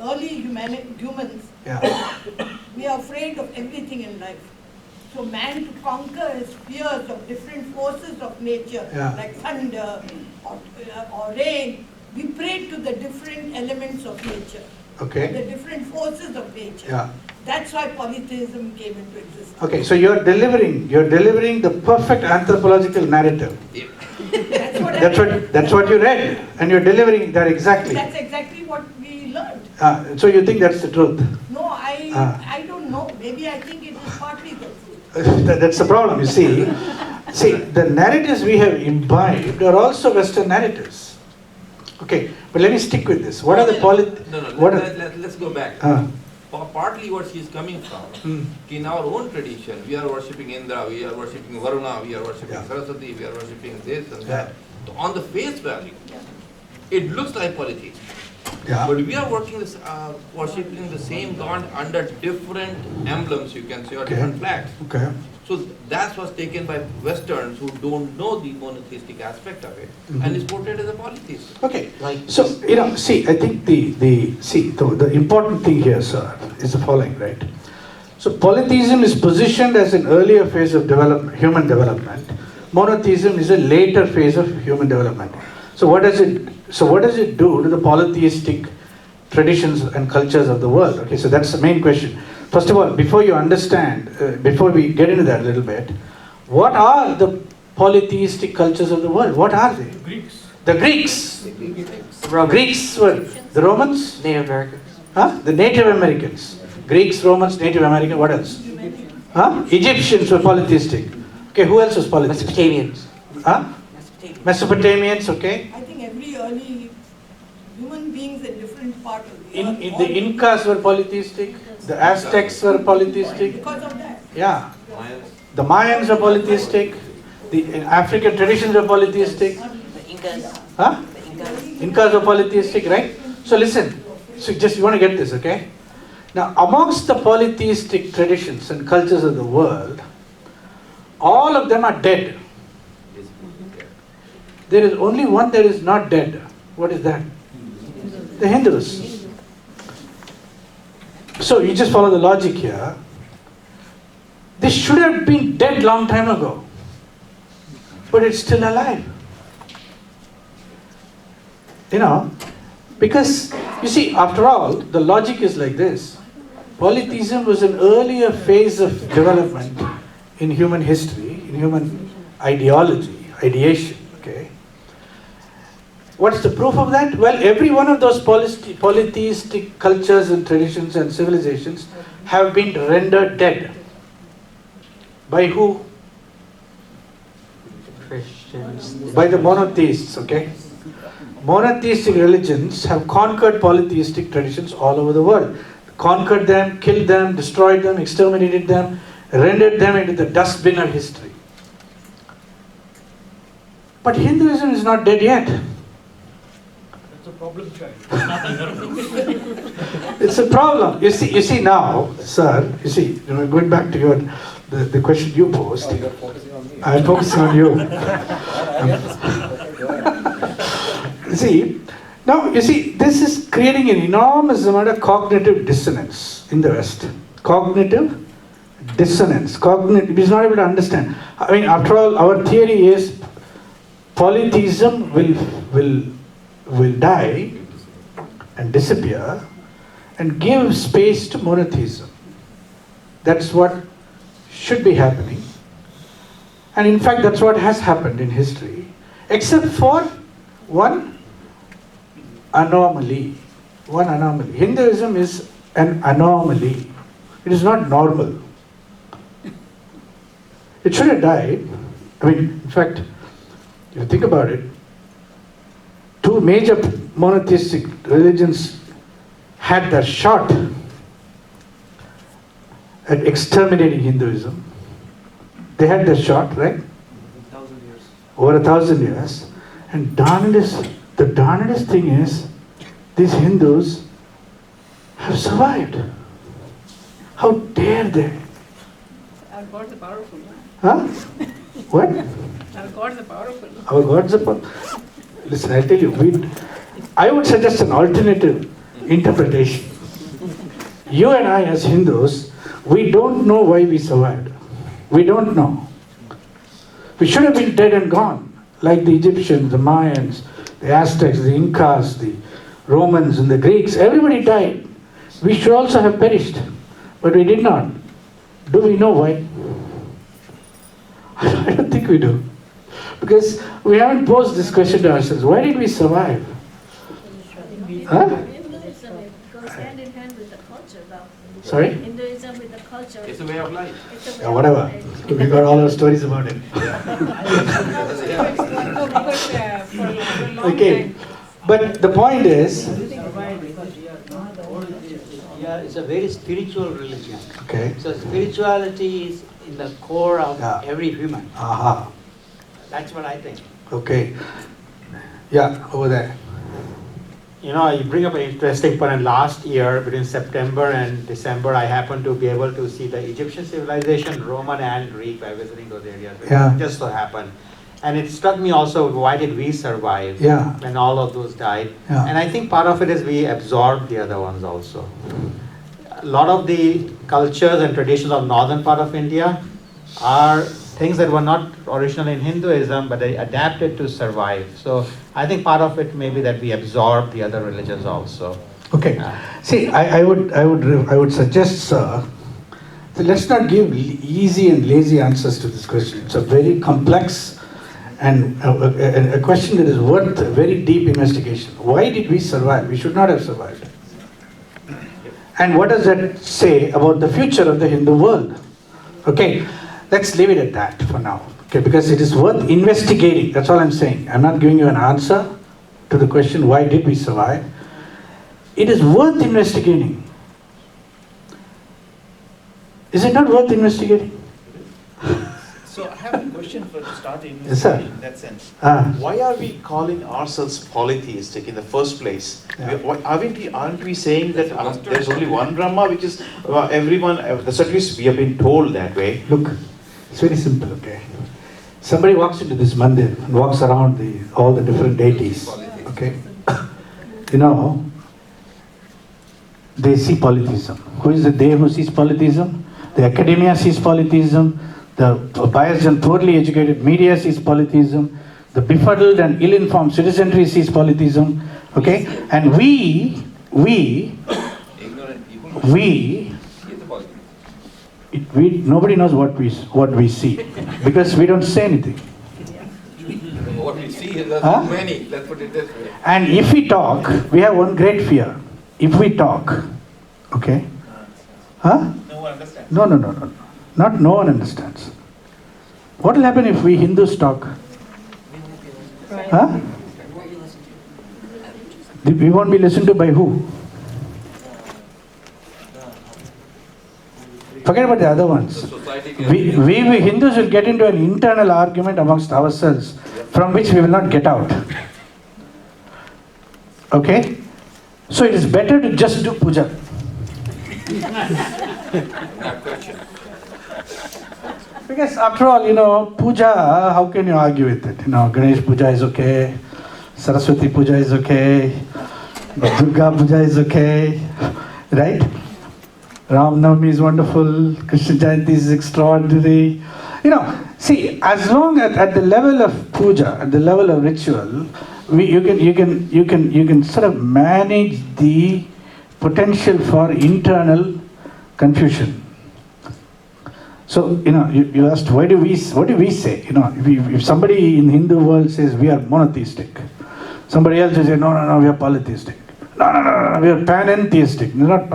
early humans, we are afraid of everything in life. So man, to conquer his fears of different forces of nature, like thunder or rain, we prayed to the different elements of nature, the different forces of nature. Yeah. That's why polytheism came into existence. Okay, so you're delivering the perfect anthropological narrative. Yeah. That's what you read, and you're delivering that exactly. That's exactly what we learned. So you think that's the truth? No, I don't know. Maybe I think it is partly the truth. That's the problem, you see. See, the narratives we have imbibed are also Western narratives. Okay, but let me stick with this. What are the let's go back. Partly what she's coming from, in our own tradition, we are worshipping Indra, we are worshipping Varuna, we are worshipping Saraswati, we are worshipping this and that. So on the face value, it looks like polytheism. Yeah. But we are worshipping the same God under different emblems, you can say, or different flags. Okay. So that's what's taken by Westerns who don't know the monotheistic aspect of it, and is portrayed as a polytheist. Okay. So see, I think the important thing here, sir, is the following, right? So polytheism is positioned as an earlier phase of human development. Monotheism is a later phase of human development. So what does it do to the polytheistic traditions and cultures of the world? Okay, so that's the main question. first of all, before you understand, before we get into that a little bit, what are the polytheistic cultures of the world? What are they? Greeks. The Greeks. Greeks were the Romans? Native Americans. Huh? The Native Americans. Greeks, Romans, Native American, what else? Huh? Egyptians were polytheistic. Okay, who else was polytheistic? Mesopotamians. Huh? Mesopotamians, okay. I think every early human beings in different part of the In the Incas were polytheistic. The Aztecs were polytheistic. because of that. Yeah. The Mayans were polytheistic. The African traditions were polytheistic. Huh? Incas were polytheistic, right? So listen. So just you want to get this, okay? Now, amongst the polytheistic traditions and cultures of the world, all of them are dead. There is only one that is not dead. What is that? The Hindus. So you just follow the logic here. This should have been dead long time ago, but it's still alive. You know, because you see, after all, the logic is like this. Polytheism was an earlier phase of development in human history, in human ideology, ideation, okay? What's the proof of that? Well, every one of those polytheistic cultures and traditions and civilizations have been rendered dead. By who? Christians. By the monotheists, okay? Monotheistic religions have conquered polytheistic traditions all over the world. Conquered them, killed them, destroyed them, exterminated them, rendered them into the dustbin of history. But Hinduism is not dead yet. That's a problem child. It's a problem. You see now, sir, you see, going back to the question you posed. Oh, you're focusing on me. I'm focusing on you. See, now you see, this is creating an enormous amount of cognitive dissonance in the West. Cognitive dissonance. Cognitive, he's not able to understand. I mean, after all, our theory is polytheism will die and disappear and give space to monotheism. That's what should be happening. And in fact, that's what has happened in history, except for one anomaly. One anomaly. Hinduism is an anomaly. It is not normal. It should have died. I mean, in fact, if you think about it, two major monotheistic religions had their shot at exterminating Hinduism. They had their shot, right? 1,000 years. Over 1,000 years. And the darndest thing is, these Hindus have survived. How dare they? Our gods are powerful. Huh? What? Our gods are powerful. Our gods are powerful. Listen, I'll tell you, I would suggest an alternative interpretation. You and I as Hindus, we don't know why we survived. We don't know. We should have been dead and gone, like the Egyptians, the Mayans, the Aztecs, the Incas, the Romans and the Greeks. Everybody died. We should also have perished, but we did not. Do we know why? I don't think we do. Because we haven't posed this question to ourselves. Why did we survive? Huh? Hinduism goes hand in hand with the culture, though. Sorry? Hinduism with the culture. It's a way of life. It's a way Yeah, of whatever. life. We got all our stories about it. No, because for a long Okay. time. But the point is, Yeah, it's a very spiritual religion. okay. So spirituality is in the core of Yeah. every human. Aha. That's what I think. Okay. Yeah, over there. You know, you bring up an interesting point. Last year, between September and December, I happened to be able to see the Egyptian civilization, Roman and Greek, by visiting those areas. Yeah. It just so happened. And it struck me also, why did we survive Yeah. when all of those died? Yeah. And I think part of it is we absorbed the other ones also. A lot of the cultures and traditions of northern part of India are things that were not originally in Hinduism, but they adapted to survive. So I think part of it may be that we absorb the other religions also. Okay. See, I would suggest, sir, So let's not give easy and lazy answers to this question. It's a very complex and a question that is worth a very deep investigation. Why did we survive? We should not have survived. And what does that say about the future of the Hindu world? Okay, let's leave it at that for now. Okay, because it is worth investigating. That's all I'm saying. I'm not giving you an answer to the question, why did we survive? It is worth investigating. Is it not worth investigating? So I have a question for to start the Yes, sir. investigation in that sense. Why are we calling ourselves polytheistic in the first place? Yeah. Aren't we saying that there's only one Brahma, which is everyone, that's at least we have been told that way. Look, it's very simple, okay? Somebody walks into this mandir and walks around all the different deities, okay? You know, they see polytheism. Who is the they who sees polytheism? The academia sees polytheism. The biased and poorly educated media sees polytheism. The befuddled and ill-informed citizenry sees polytheism. Okay? And we nobody knows what we see because we don't say anything. What we see is Huh? many, let's put it this way. And if we talk, we have one great fear. If we talk, okay? Huh? No one understands. No. Not no one understands. What will happen if we Hindus talk? Huh? We won't be listened to by who? Forget about the other ones. We Hindus will get into an internal argument amongst ourselves from which we will not get out. Okay? So it is better to just do puja. Because after all, puja, how can you argue with it? Ganesh puja is okay, Saraswati puja is okay, Durga puja is okay, right? Ram Navami is wonderful, Krishna Jayanti is extraordinary. See, as long as at the level of puja, at the level of ritual, you can sort of manage the potential for internal confusion. So, you asked, what do we say? If somebody in the Hindu world says we are monotheistic, somebody else will say, no, we are polytheistic. No, we are panentheistic. Not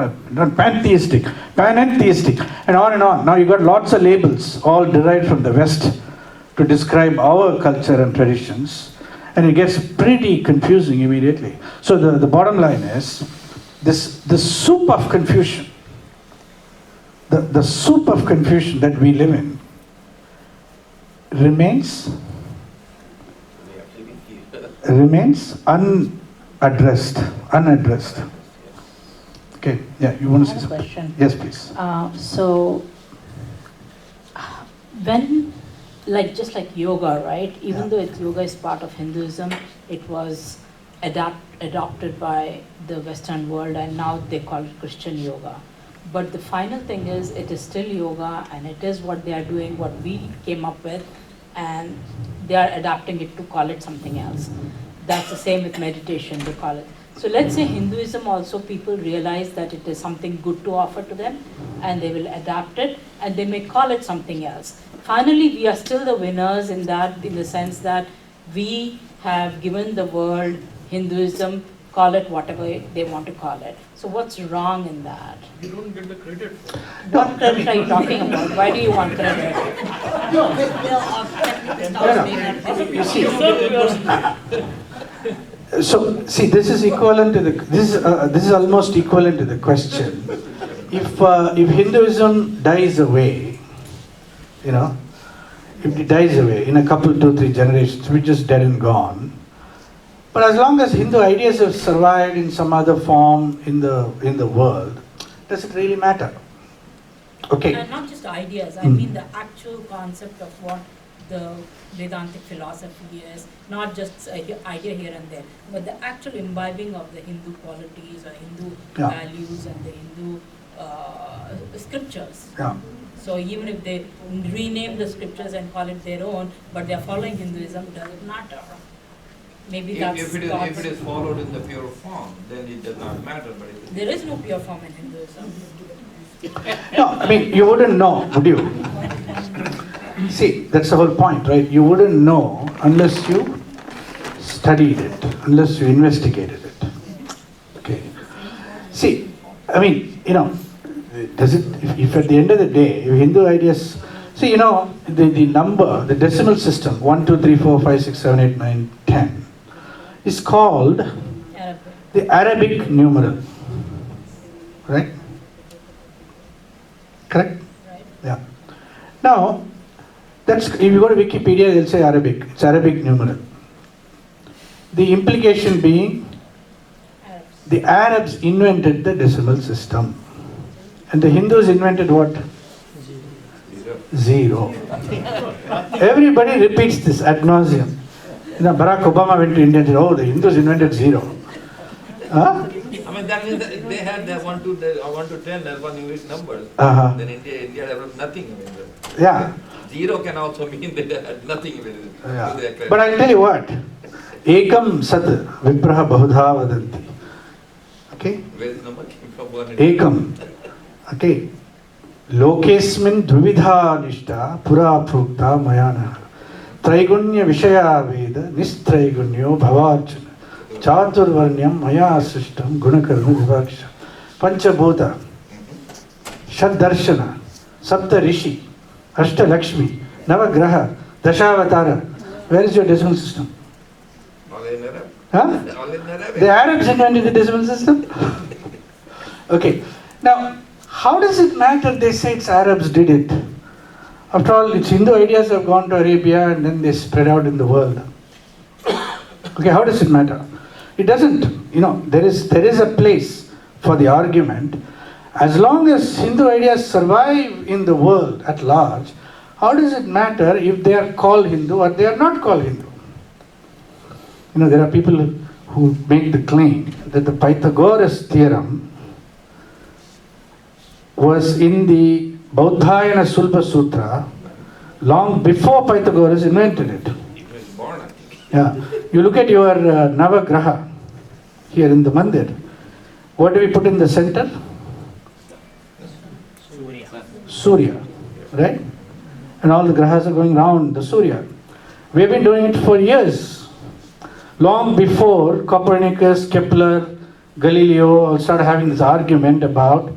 pantheistic, panentheistic, and on and on. Now you got lots of labels, all derived from the West, to describe our culture and traditions, and it gets pretty confusing immediately. So the bottom line is, the soup of confusion, the soup of confusion that we live in remains unaddressed. Okay, yeah, you want to say something? Question. Yes, please. So, when, just like yoga, right? Even though yoga is part of Hinduism, it was adopted by the Western world, and now they call it Christian yoga. But the final thing is, it is still yoga, and it is what they are doing, what we came up with, and they are adapting it to call it something else. That's the same with meditation, they call it. So let's say Hinduism also, people realize that it is something good to offer to them, and they will adapt it, and they may call it something else. Finally, we are still the winners in the sense that we have given the world Hinduism, call it whatever they want to call it. So what's wrong in that? You don't get the credit for it. What credit are you talking about? Why do you want credit? So see, this is equivalent to this is almost equivalent to the question. If Hinduism dies away, if it dies away in a couple, 2-3 generations, we're just dead and gone. But as long as Hindu ideas have survived in some other form in the world, does it really matter? Okay. And not just ideas, I mean the actual concept of what the Vedantic philosophy is, not just an idea here and there, but the actual imbibing of the Hindu qualities or Hindu values and the Hindu scriptures. Yeah. So even if they rename the scriptures and call it their own, but they are following Hinduism, does it matter? Maybe that's if it is followed in the pure form, then it does not matter. But there is no pure form in Hinduism. No, I mean, you wouldn't know, would you? See, that's the whole point, right? You wouldn't know unless you studied it, unless you investigated it. Okay. See, I mean, you know, does it, if at the end of the day, if Hindu ideas, see, you know, the number, the decimal system, 1, 2, 3, 4, 5, 6, 7, 8, 9, 10, is called the Arabic numeral. Right? Correct? Yeah. Now, that's, if you go to Wikipedia, they'll say Arabic. It's Arabic numeral. The implication being, the Arabs invented the decimal system. And the Hindus invented what? Zero. Everybody repeats this ad nauseum. You know, Barack Obama went to India and said, oh, the Hindus invented zero. Huh? I mean, that means that they had their 1 to 10, their one English numbers. Then India developed nothing. I mean, Yeah. Zero can also mean they had nothing with it. Yeah. But I'll tell you what. Ekam sat vipraha bahudha vadanti. Okay? Where is number came from? Ekam. Okay. Lokesmin dvividha nishta pura prukta mayana. Traigunya vishaya veda nistraigunyo bhavarchana. Chaturvarnyam maya system gunakarma vivaksha. Panchabhuta. Shaddarshana. Sapta rishi. Ashta Lakshmi. Navagraha. Dashavatara. Where is your decimal system? All in Arab. Huh? All in Arabic. The Arabs invented the decimal system? Okay. Now, how does it matter they say it's Arabs did it? After all, its Hindu ideas have gone to Arabia and then they spread out in the world. Okay, how does it matter? It doesn't. You know, there is a place for the argument. As long as Hindu ideas survive in the world at large, how does it matter if they are called Hindu or they are not called Hindu? You know, there are people who make the claim that the Pythagoras theorem was in the Baudhayana Sulba Sutra long before Pythagoras invented it. It was born, I think. Yeah. You look at your Navagraha here in the Mandir. What do we put in the center? Surya. Right? And all the grahas are going round the Surya. We've been doing it for years. Long before Copernicus, Kepler, Galileo all started having this argument about,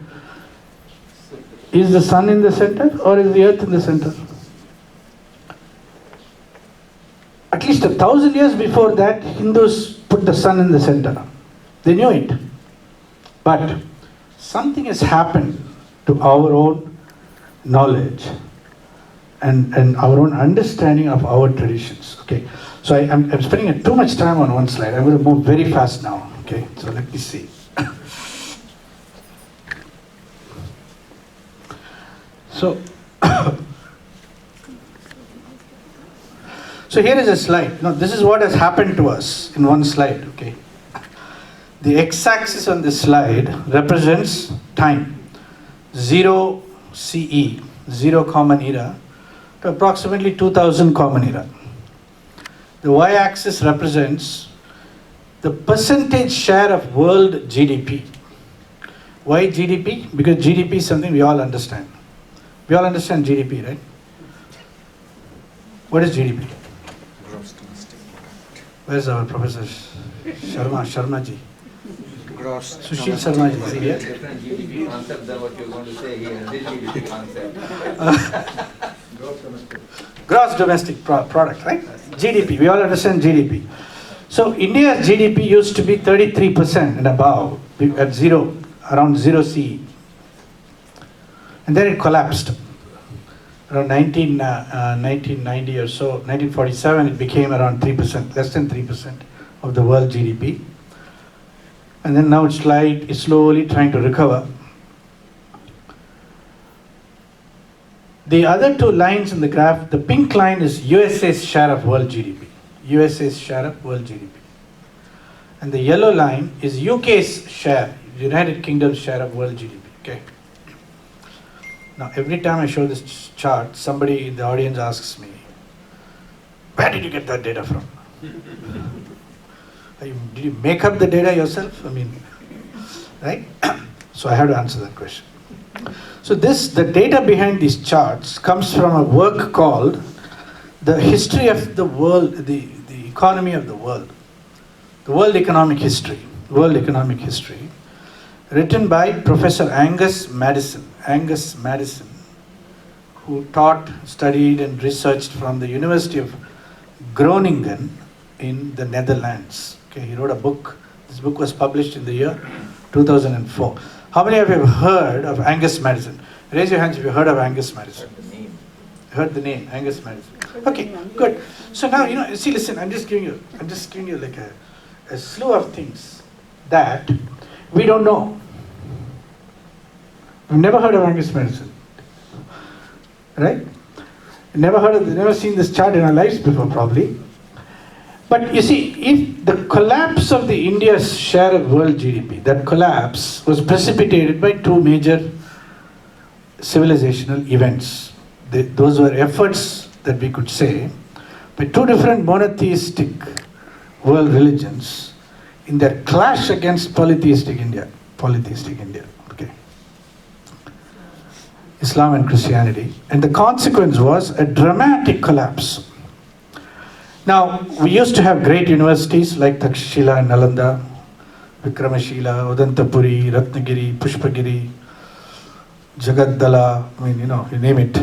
is the sun in the center or is the earth in the center? At least 1,000 years before that, Hindus put the sun in the center. They knew it. But something has happened to our own knowledge and our own understanding of our traditions. Okay, so I'm spending too much time on one slide. I'm going to move very fast now. Okay, so let me see. So, so here is a slide. Now, this is what has happened to us in one slide. Okay, the x-axis on this slide represents time. 0 CE, 0 Common Era, to approximately 2000 Common Era. The y-axis represents the percentage share of world GDP. Why GDP? Because GDP is something we all understand. We all understand GDP, right? What is GDP? Gross domestic product. Where's our professor? Sharma ji. Gross Sushil Sharma ji is he here? Different GDP concept than what you're going to say here. This GDP concept. Gross domestic product, right? GDP, we all understand GDP. So India's GDP used to be 33% and above at zero, around 0 CE. And then it collapsed. Around 1990 or so, 1947, it became around 3%, less than 3% of the world GDP. And then now it's slowly trying to recover. The other two lines in the graph, the pink line is USA's share of world GDP. USA's share of world GDP. And the yellow line is UK's share, United Kingdom's share of world GDP. Okay. Now, every time I show this chart, somebody in the audience asks me, where did you get that data from? Did you make up the data yourself? I mean, right? So I have to answer that question. So the data behind these charts comes from a work called The History of the World, the Economy of the World, the World Economic History, written by Professor Angus Madison, who taught, studied and researched from the University of Groningen in the Netherlands. Okay, he wrote a book. This book was published in the year 2004. How many of you have heard of Angus Madison? Raise your hands if you heard of Angus Madison. Heard the name, Angus Madison. Okay, good. So now, see, listen, I'm just giving you like a slew of things that we don't know. We've never heard of Angus Madison, right? Never seen this chart in our lives before, probably. But you see, if the collapse of the India's share of world GDP, that collapse was precipitated by two major civilizational events. Those were efforts, that we could say, by two different monotheistic world religions in their clash against polytheistic India. Okay. Islam and Christianity. And the consequence was a dramatic collapse. Now, we used to have great universities like Takshashila and Nalanda, Vikramashila, Udantapuri, Ratnagiri, Pushpagiri, Jagaddala, you name it.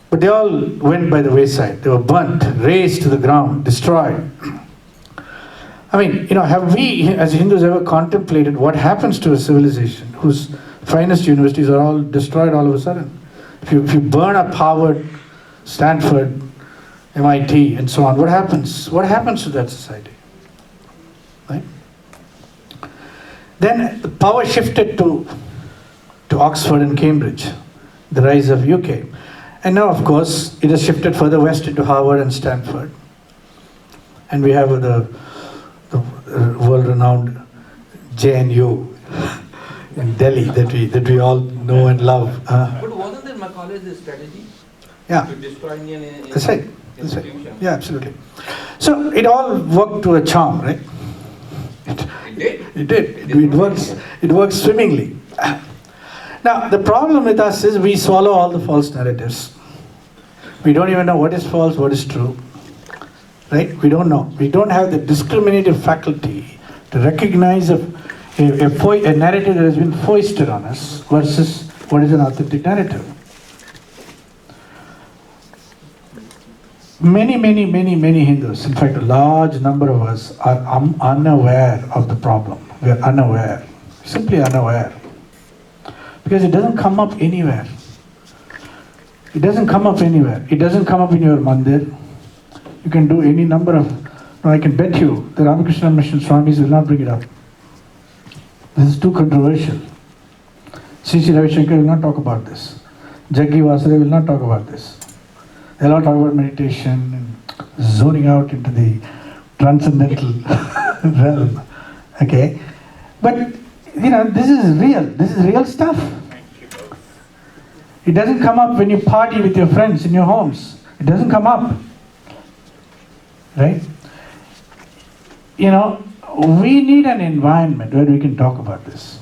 But they all went by the wayside. They were burnt, razed to the ground, destroyed. Have we as Hindus ever contemplated what happens to a civilization whose finest universities are all destroyed all of a sudden? If you burn up Harvard, Stanford, MIT, and so on, what happens? What happens to that society? Right? Then the power shifted to Oxford and Cambridge, the rise of UK. And now, of course, it has shifted further west into Harvard and Stanford. And we have the world-renowned JNU in Delhi that we all know and love. But wasn't there Macaulay's strategy? Yeah. To destroy Indian That's right. Yeah, absolutely. So it all worked to a charm, right? It did. It works swimmingly. Now, the problem with us is we swallow all the false narratives. We don't even know what is false, what is true. Right? We don't know. We don't have the discriminative faculty to recognize a narrative that has been foisted on us versus what is an authentic narrative. Many Hindus, in fact a large number of us, are unaware of the problem. We are unaware, simply unaware. Because it doesn't come up anywhere. It doesn't come up in your mandir. You can do any number of... No, I can bet you the Ramakrishna Mission Swamis will not bring it up. This is too controversial. C.C. Ravi Shankar will not talk about this. Jaggi Vasudeva will not talk about this. They'll all talk about meditation and zoning out into the transcendental realm. Okay? But, this is real. This is real stuff. It doesn't come up when you party with your friends in your homes. It doesn't come up. Right? We need an environment where we can talk about this.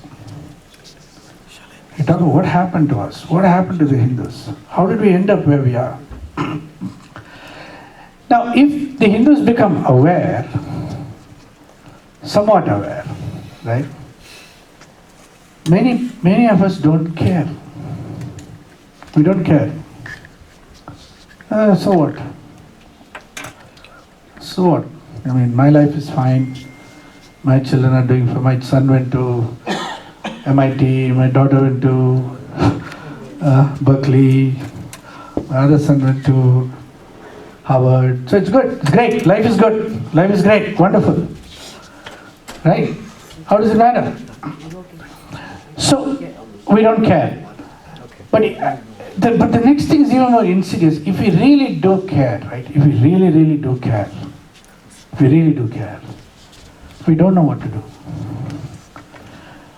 We talk about what happened to us. What happened to the Hindus? How did we end up where we are? Now, if the Hindus become aware, somewhat aware, right? Many of us don't care. We don't care. So what? So what? My life is fine. My children are doing fine. My son went to MIT. My daughter went to Berkeley. My other son went to Harvard. So it's good. It's great. Life is good. Life is great. Wonderful. Right? How does it matter? So we don't care. But the next thing is even more insidious. If we really do care, right? If we really do care, we don't know what to do.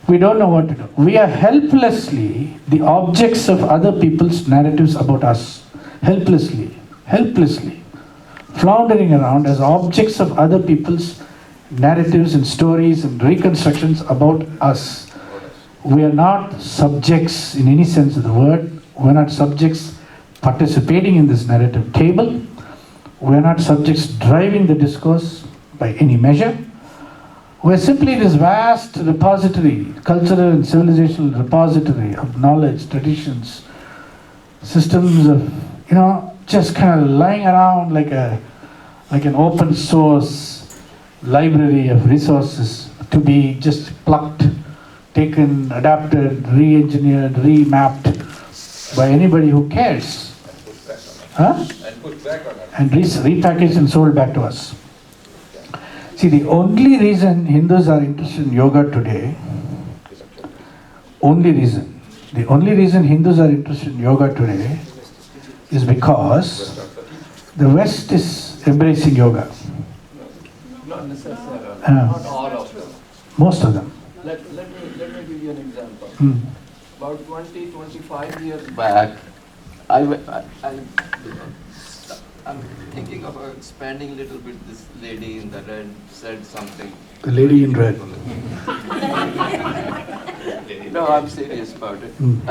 We don't know what to do. We are helplessly the objects of other people's narratives about us. Helplessly, floundering around as objects of other people's narratives and stories and reconstructions about us. we are not subjects in any sense of the word. We're not subjects participating in this narrative table. We're not subjects driving the discourse by any measure. We're simply this vast repository, cultural and civilizational repository of knowledge, traditions, systems of, just kind of lying around like an open source library of resources to be just plucked, taken, adapted, re-engineered, remapped by anybody who cares. Huh? And put back on it. And repackaged and sold back to us. See, the only reason Hindus are interested in yoga today, the only reason Hindus are interested in yoga today is because the West is embracing yoga. Not necessarily, not all of them. Most of them. Let me give you an example. Hmm. About 25 years back, I'm thinking of expanding a little bit. This lady in the red said something. The lady in red. No, I'm serious about it. Hmm.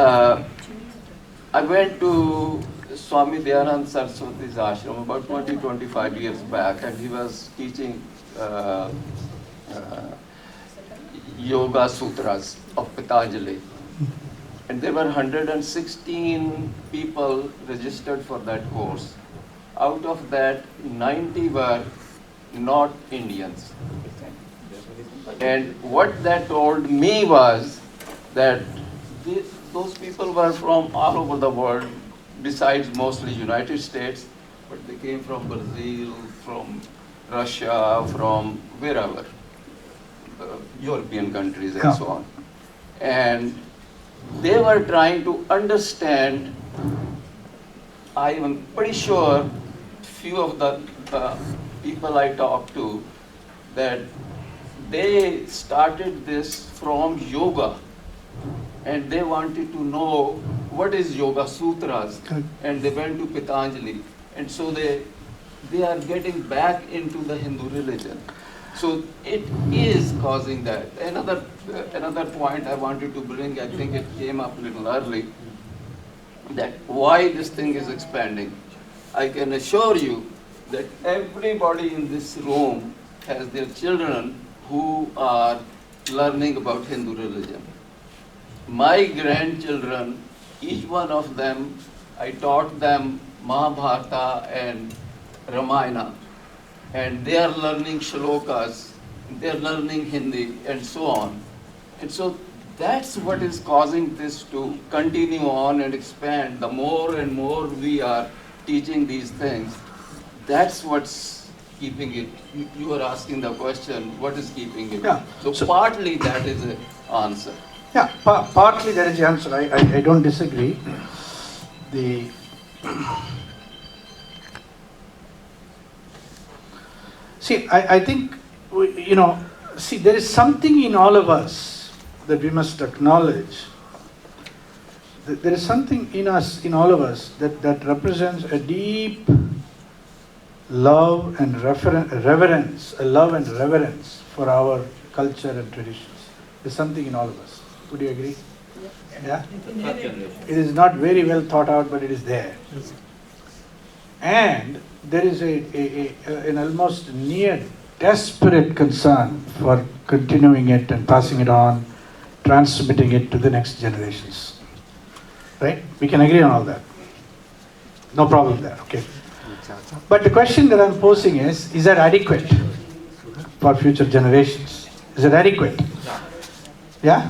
I went to Swami Dayanand Saraswati's ashram about 25 years back, and he was teaching Yoga Sutras of Patanjali. And there were 116 people registered for that course. Out of that, 90 were not Indians. And what that told me was that those people were from all over the world, besides mostly United States, but they came from Brazil, from Russia, from wherever, European countries and so on. And they were trying to understand. I am pretty sure few of the people I talked to, that they started this from yoga, and they wanted to know what is Yoga Sutras, and they went to Patanjali, and so they are getting back into the Hindu religion. So it is causing that. Another point I wanted to bring, I think it came up a little early, that why this thing is expanding. I can assure you that everybody in this room has their children who are learning about Hindu religion. My grandchildren, each one of them, I taught them Mahabharata and Ramayana, and they are learning shlokas, they are learning Hindi, and so on. And so that's what is causing this to continue on and expand. The more and more we are teaching these things, that's what's keeping it. You were asking the question, what is keeping it? Yeah. So partly that is the answer. Yeah, partly that is the answer. I don't disagree. See, I think, there is something in all of us that we must acknowledge. There is something in us, in all of us, that represents a deep love and reverence, for our culture and traditions. There's something in all of us. Would you agree? Yeah? It is not very well thought out, but it is there. And there is an almost near desperate concern for continuing it and passing it on, transmitting it to the next generations. Right? We can agree on all that. No problem there, okay? But the question that I'm posing is that adequate for future generations? Is it adequate? Yeah?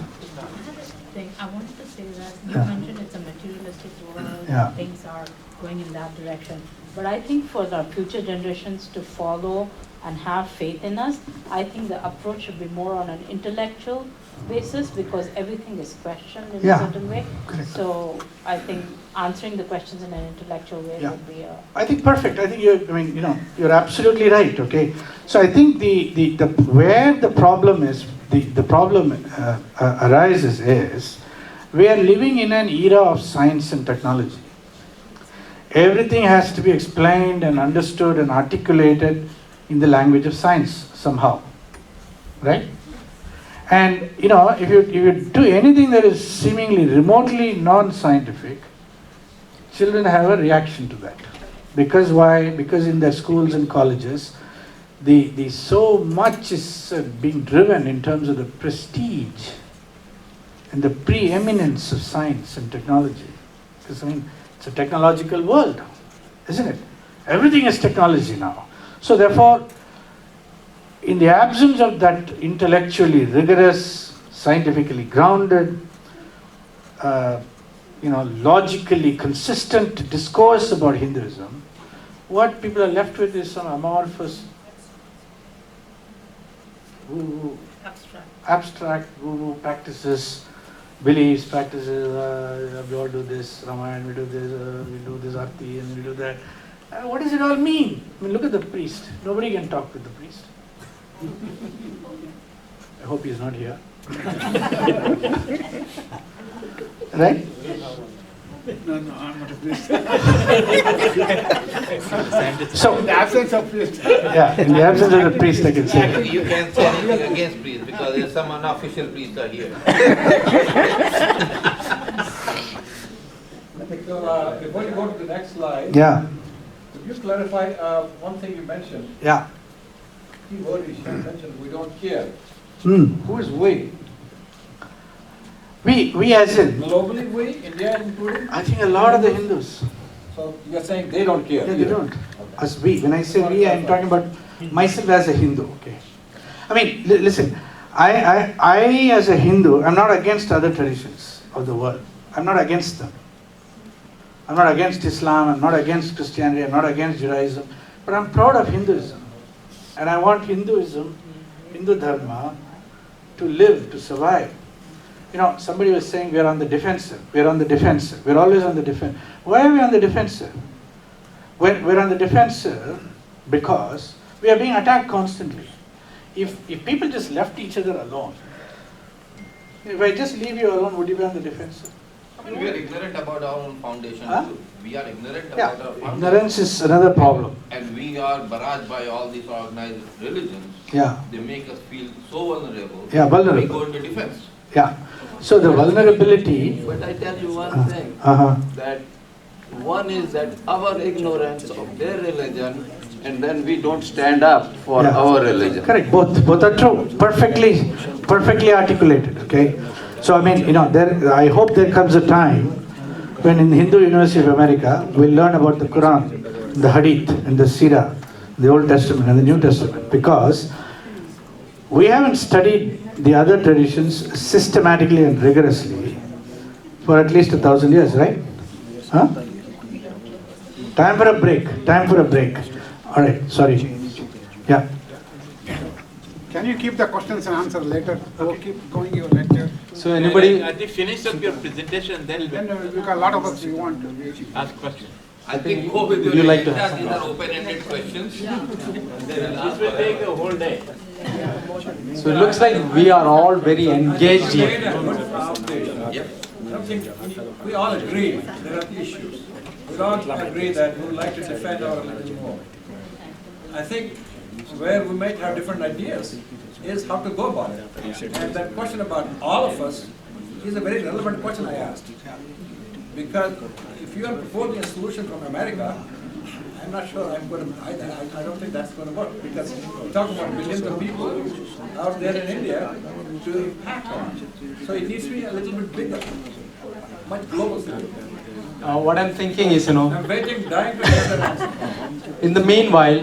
I wanted to say that you Yeah. mentioned it's a materialistic world, Yeah. things are going in that direction. But I think for the future generations to follow and have faith in us, I think the approach should be more on an intellectual basis, because everything is questioned in Yeah. a certain way. Correct. So I think answering the questions in an intellectual way Yeah. would be a... I think perfect. I think you're absolutely right. Okay. So I think where the problem is, the problem arises is we are living in an era of science and technology. Everything has to be explained and understood and articulated in the language of science somehow, right? And if you do anything that is seemingly remotely non-scientific, children have a reaction to that. Because why? Because in their schools and colleges, the so much is being driven in terms of the prestige and the preeminence of science and technology. Because it's a technological world, isn't it? Everything is technology now. So therefore, in the absence of that intellectually rigorous, scientifically grounded, logically consistent discourse about Hinduism, what people are left with is some amorphous, abstract woo-woo practices, beliefs, practices. We all do this, Ramayana, we do this Arti, and we do that. What does it all mean? Look at the priest. Nobody can talk with the priest. I hope he's not here. Right? No, I'm not a priest. So, in the absence of priest. Yeah, in the absence of the priest, I can say. Actually, you can't say anything against priests because there's some unofficial priests are here. So, before you go to the next slide, Yeah. could you clarify one thing you mentioned? Yeah. Key word you mentioned, we don't care. Hmm. Who is we? We as in, Globally we, India included? I think a lot of the Hindus. So you're saying they don't care? Yeah, they don't. As we. When I say we, I'm talking about myself as a Hindu. Okay. Listen. I as a Hindu, I'm not against other traditions of the world. I'm not against them. I'm not against Islam. I'm not against Christianity. I'm not against Judaism. But I'm proud of Hinduism, and I want Hinduism, Hindu Dharma, to live, to survive. Somebody was saying we are on the defensive. We're on the defensive. We're always on the defensive. Why are we on the defensive? We're on the defensive because we are being attacked constantly. If people just left each other alone, if I just leave you alone, would you be on the defensive? We are ignorant about our own foundation Huh? too. We are ignorant Yeah, about our foundation. ignorance is another problem. And we are barraged by all these organized religions. Yeah. They make us feel so vulnerable. Yeah, vulnerable. We go into defense. Yeah. So the vulnerability. But I tell you one thing, that one is that our ignorance of their religion, and then we don't stand up for our religion. Correct. Both are true. Perfectly articulated. Okay. So I hope there comes a time when in the Hindu University of America we'll learn about the Quran, the Hadith, and the Sirah, the Old Testament and the New Testament, because we haven't studied the other traditions systematically and rigorously for at least 1,000 years, right? Huh? Time for a break. All right, sorry. Yeah. Can you keep the questions and answers later? We'll keep going your lecture. So anybody? I think finish up your presentation, then we got a lot of us we want to ask questions. I think go with your Would you like to agenda. have These are open-ended questions. This will take a whole day. So it looks like we are all very engaged here. We all agree there are issues. We all agree that we would like to defend our religion more. I think where we might have different ideas is how to go about it. And that question about all of us is a very relevant question I asked. Because if you are proposing a solution from America, I'm not sure I'm going to, I don't think that's going to work. Because we're talking about millions of people out there in India to impact on. So it needs to be a little bit bigger, much global. What I'm thinking is, I'm waiting, dying to hear that answer. in the meanwhile,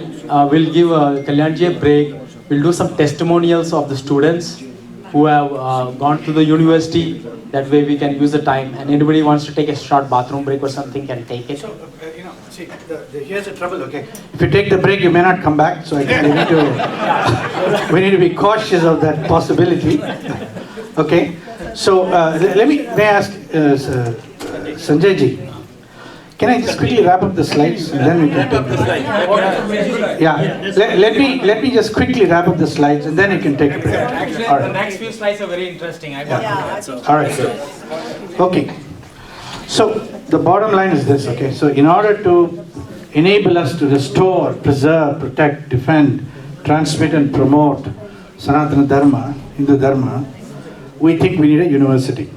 we'll give Kalyanji a break. We'll do some testimonials of the students who have gone to the university. That way we can use the time. And anybody wants to take a short bathroom break or something can take it. So, see, here's the trouble, okay? If you take the break, you may not come back. So we need to be cautious of that possibility. Okay? So, may I ask Sanjay ji, can I just quickly wrap up the slides and then we can take a break? Yeah, let me just quickly wrap up the slides and then you can take a break. Actually, All right. the next few slides are very interesting. I got it. All right. Okay. So the bottom line is this. Okay. So in order to enable us to restore, preserve, protect, defend, transmit, and promote Sanatana Dharma Hindu Dharma, we think we need a university.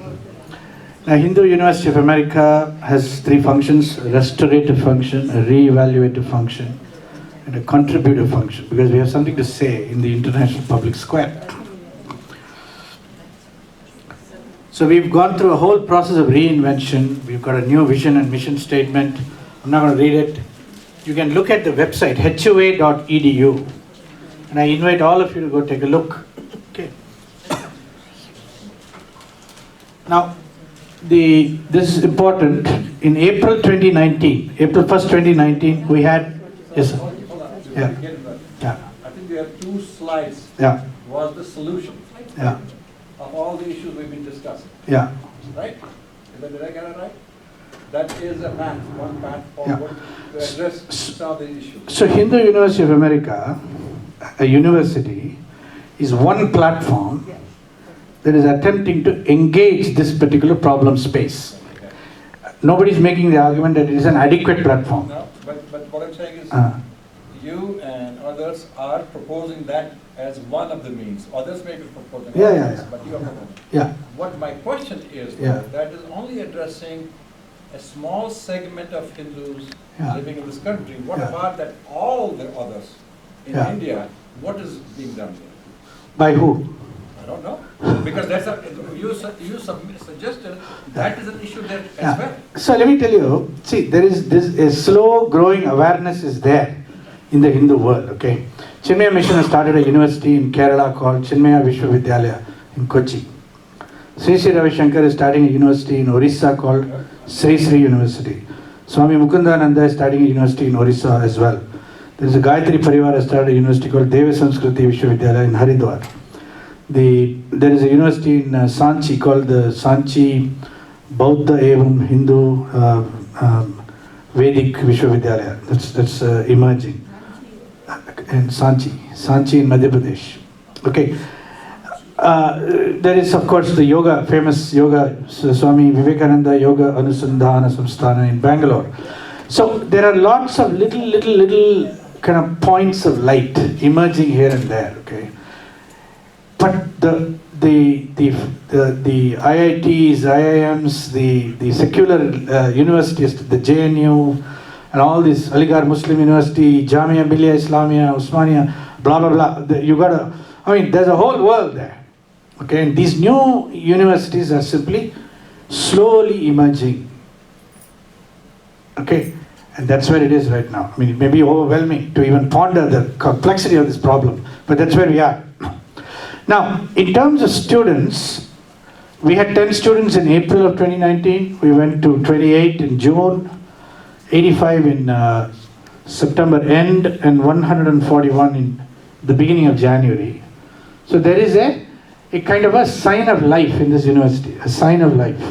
Now, Hindu University of America has three functions: a restorative function, a re-evaluative function, and a contributive function, because we have something to say in the international public square. So we've gone through a whole process of reinvention. We've got a new vision and mission statement. I'm not going to read it. You can look at the website, HUA.edu, and I invite all of you to go take a look. Okay. Now, this is important. In April 2019, April 1st, 2019, we had, yes sir. Yeah. Yeah. I think we have 2 slides. Yeah. Was the solution. Yeah. Of all the issues we've been discussing. Yeah. Right? Did I get it right? That is a path, one path forward to address some of the issues. So Hindu University of America, a university, is one platform that is attempting to engage this particular problem space. Nobody's making the argument that it is an adequate platform. No, but what I'm saying is, you and others are proposing that as one of the means. Others may be proposing others, but you are proposing. Yeah. What my question is, that is only addressing a small segment of Hindus living in this country. What about that all the others in India? What is being done there? By who? I don't know. Because that's you suggested that is an issue there as well. So let me tell you, see, there is this a slow growing awareness is there in the Hindu world, okay? Chinmaya Mission has started a university in Kerala called Chinmaya Vishwanathan in Kochi. Sri Sri Ravi Shankar is starting a university in Orissa called Sri Sri University. Swami Mukundananda is starting a university in Orissa as well. There is a Gayatri Parivar has started a university called Deva Sanskriti Vishwavidyalaya in Haridwar. There is a university in Sanchi called the Sanchi Bauddha Evam Hindu Vedic Vishwavidyalaya. That's emerging in Sanchi in Madhya Pradesh. Okay. There is of course the yoga, famous yoga, Swami Vivekananda Yoga Anusandhana Samsthana in Bangalore. So there are lots of little kind of points of light emerging here and there, okay. But the IITs, IIMs, the secular universities, the JNU, and all these, Aligarh Muslim University, Jamia Millia Islamia, Osmania, blah blah blah. You gotta, I mean, there's a whole world there. Okay, and these new universities are simply slowly emerging. Okay, and that's where it is right now. I mean, it may be overwhelming to even ponder the complexity of this problem, but that's where we are. Now, in terms of students, we had 10 students in April of 2019. We went to 28 in June, 85 in September end, and 141 in the beginning of January. So there is a kind of a sign of life in this university, a sign of life.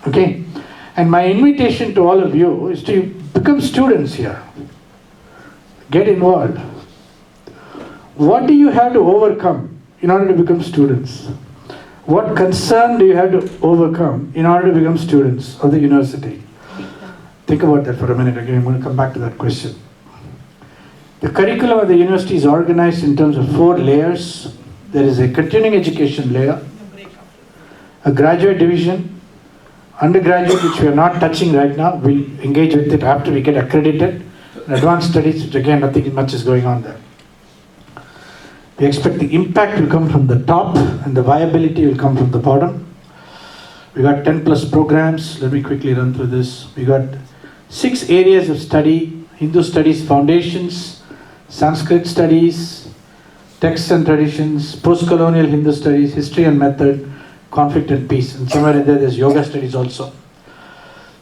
Okay? And my invitation to all of you is to become students here. Get involved. What do you have to overcome in order to become students? What concern do you have to overcome in order to become students of the university? Think about that for a minute. Again, I'm going to come back to that question. The curriculum of the university is organized in terms of 4 layers. There is a continuing education layer, a graduate division, undergraduate, which we are not touching right now. We'll engage with it after we get accredited, and advanced studies, which again, nothing much is going on there. We expect the impact will come from the top and the viability will come from the bottom. We got 10 plus programs. Let me quickly run through this. We got 6 areas of study: Hindu studies foundations, Sanskrit studies, texts and traditions, post-colonial Hindu studies, history and method, conflict and peace. And somewhere in there's yoga studies also.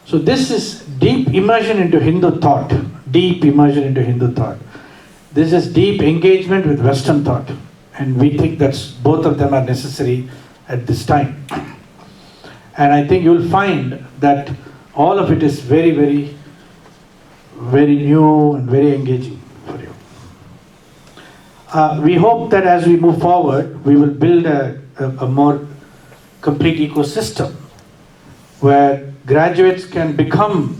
So this is deep immersion into Hindu thought. Deep immersion into Hindu thought. This is deep engagement with Western thought. And we think that's both of them are necessary at this time. And I think you'll find that all of it is very, very, very new and very engaging for you. We hope that as we move forward, we will build a more complete ecosystem where graduates can become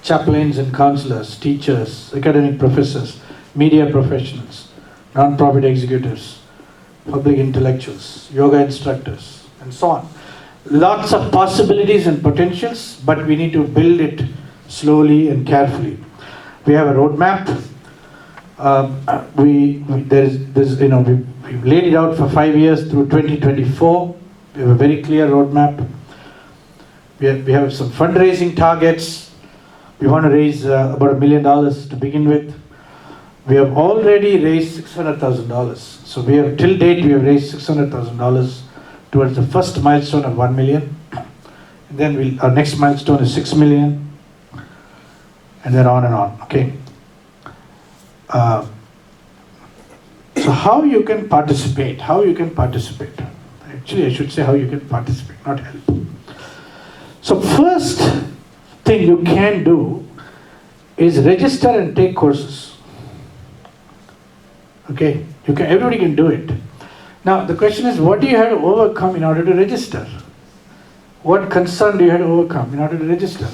chaplains and counselors, teachers, academic professors, media professionals, non-profit executives, public intellectuals, yoga instructors, and so on. Lots of possibilities and potentials, but we need to build it slowly and carefully. We have a roadmap. We've laid it out for 5 years through 2024. We have a very clear roadmap. We have some fundraising targets. We want to raise about $1 million to begin with. We have already raised $600,000. So we have, till date, we have raised $600,000 towards the first milestone of 1 million. And then our next milestone is 6 million. And then on and on, okay? So how you can participate? How you can participate? Actually, I should say how you can participate, not help. So first thing you can do is register and take courses. Okay, everybody can do it. Now the question is, what do you have to overcome in order to register? What concern do you have to overcome in order to register?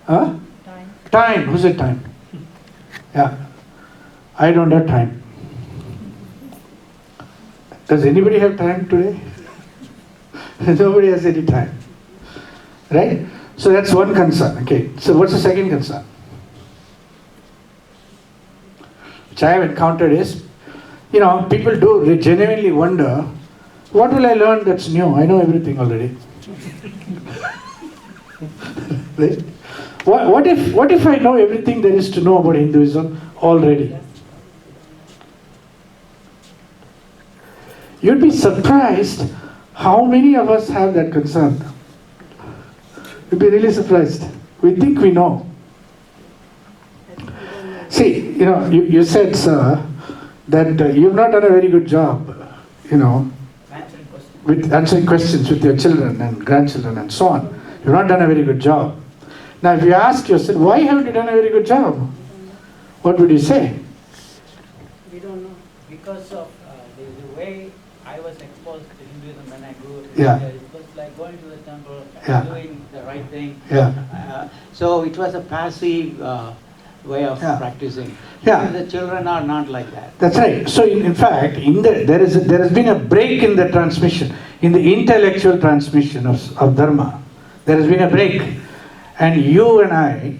Huh? Time. Who said time? Yeah. I don't have time. Does anybody have time today? Nobody has any time. Right? So that's one concern. Okay. So what's the second concern? Which I have encountered is, people do genuinely wonder, what will I learn that's new? I know everything already. Right? What if I know everything there is to know about Hinduism already? You'd be surprised how many of us have that concern. You'd be really surprised. We think we know. See, you said, sir, that you've not done a very good job, with answering questions with your children and grandchildren and so on. You've not done a very good job. Now, if you ask yourself, why haven't you done a very good job? What would you say? We don't know. Because of the way I was exposed to Hinduism when I grew up in Yeah. India, it was like going to the temple, Yeah. doing the right thing. Yeah. So it was a passive way of Yeah. practicing. Yeah. The children are not like that. That's right. So in fact, there has been a break in the transmission, in the intellectual transmission of Dharma. There has been a break. And you and I,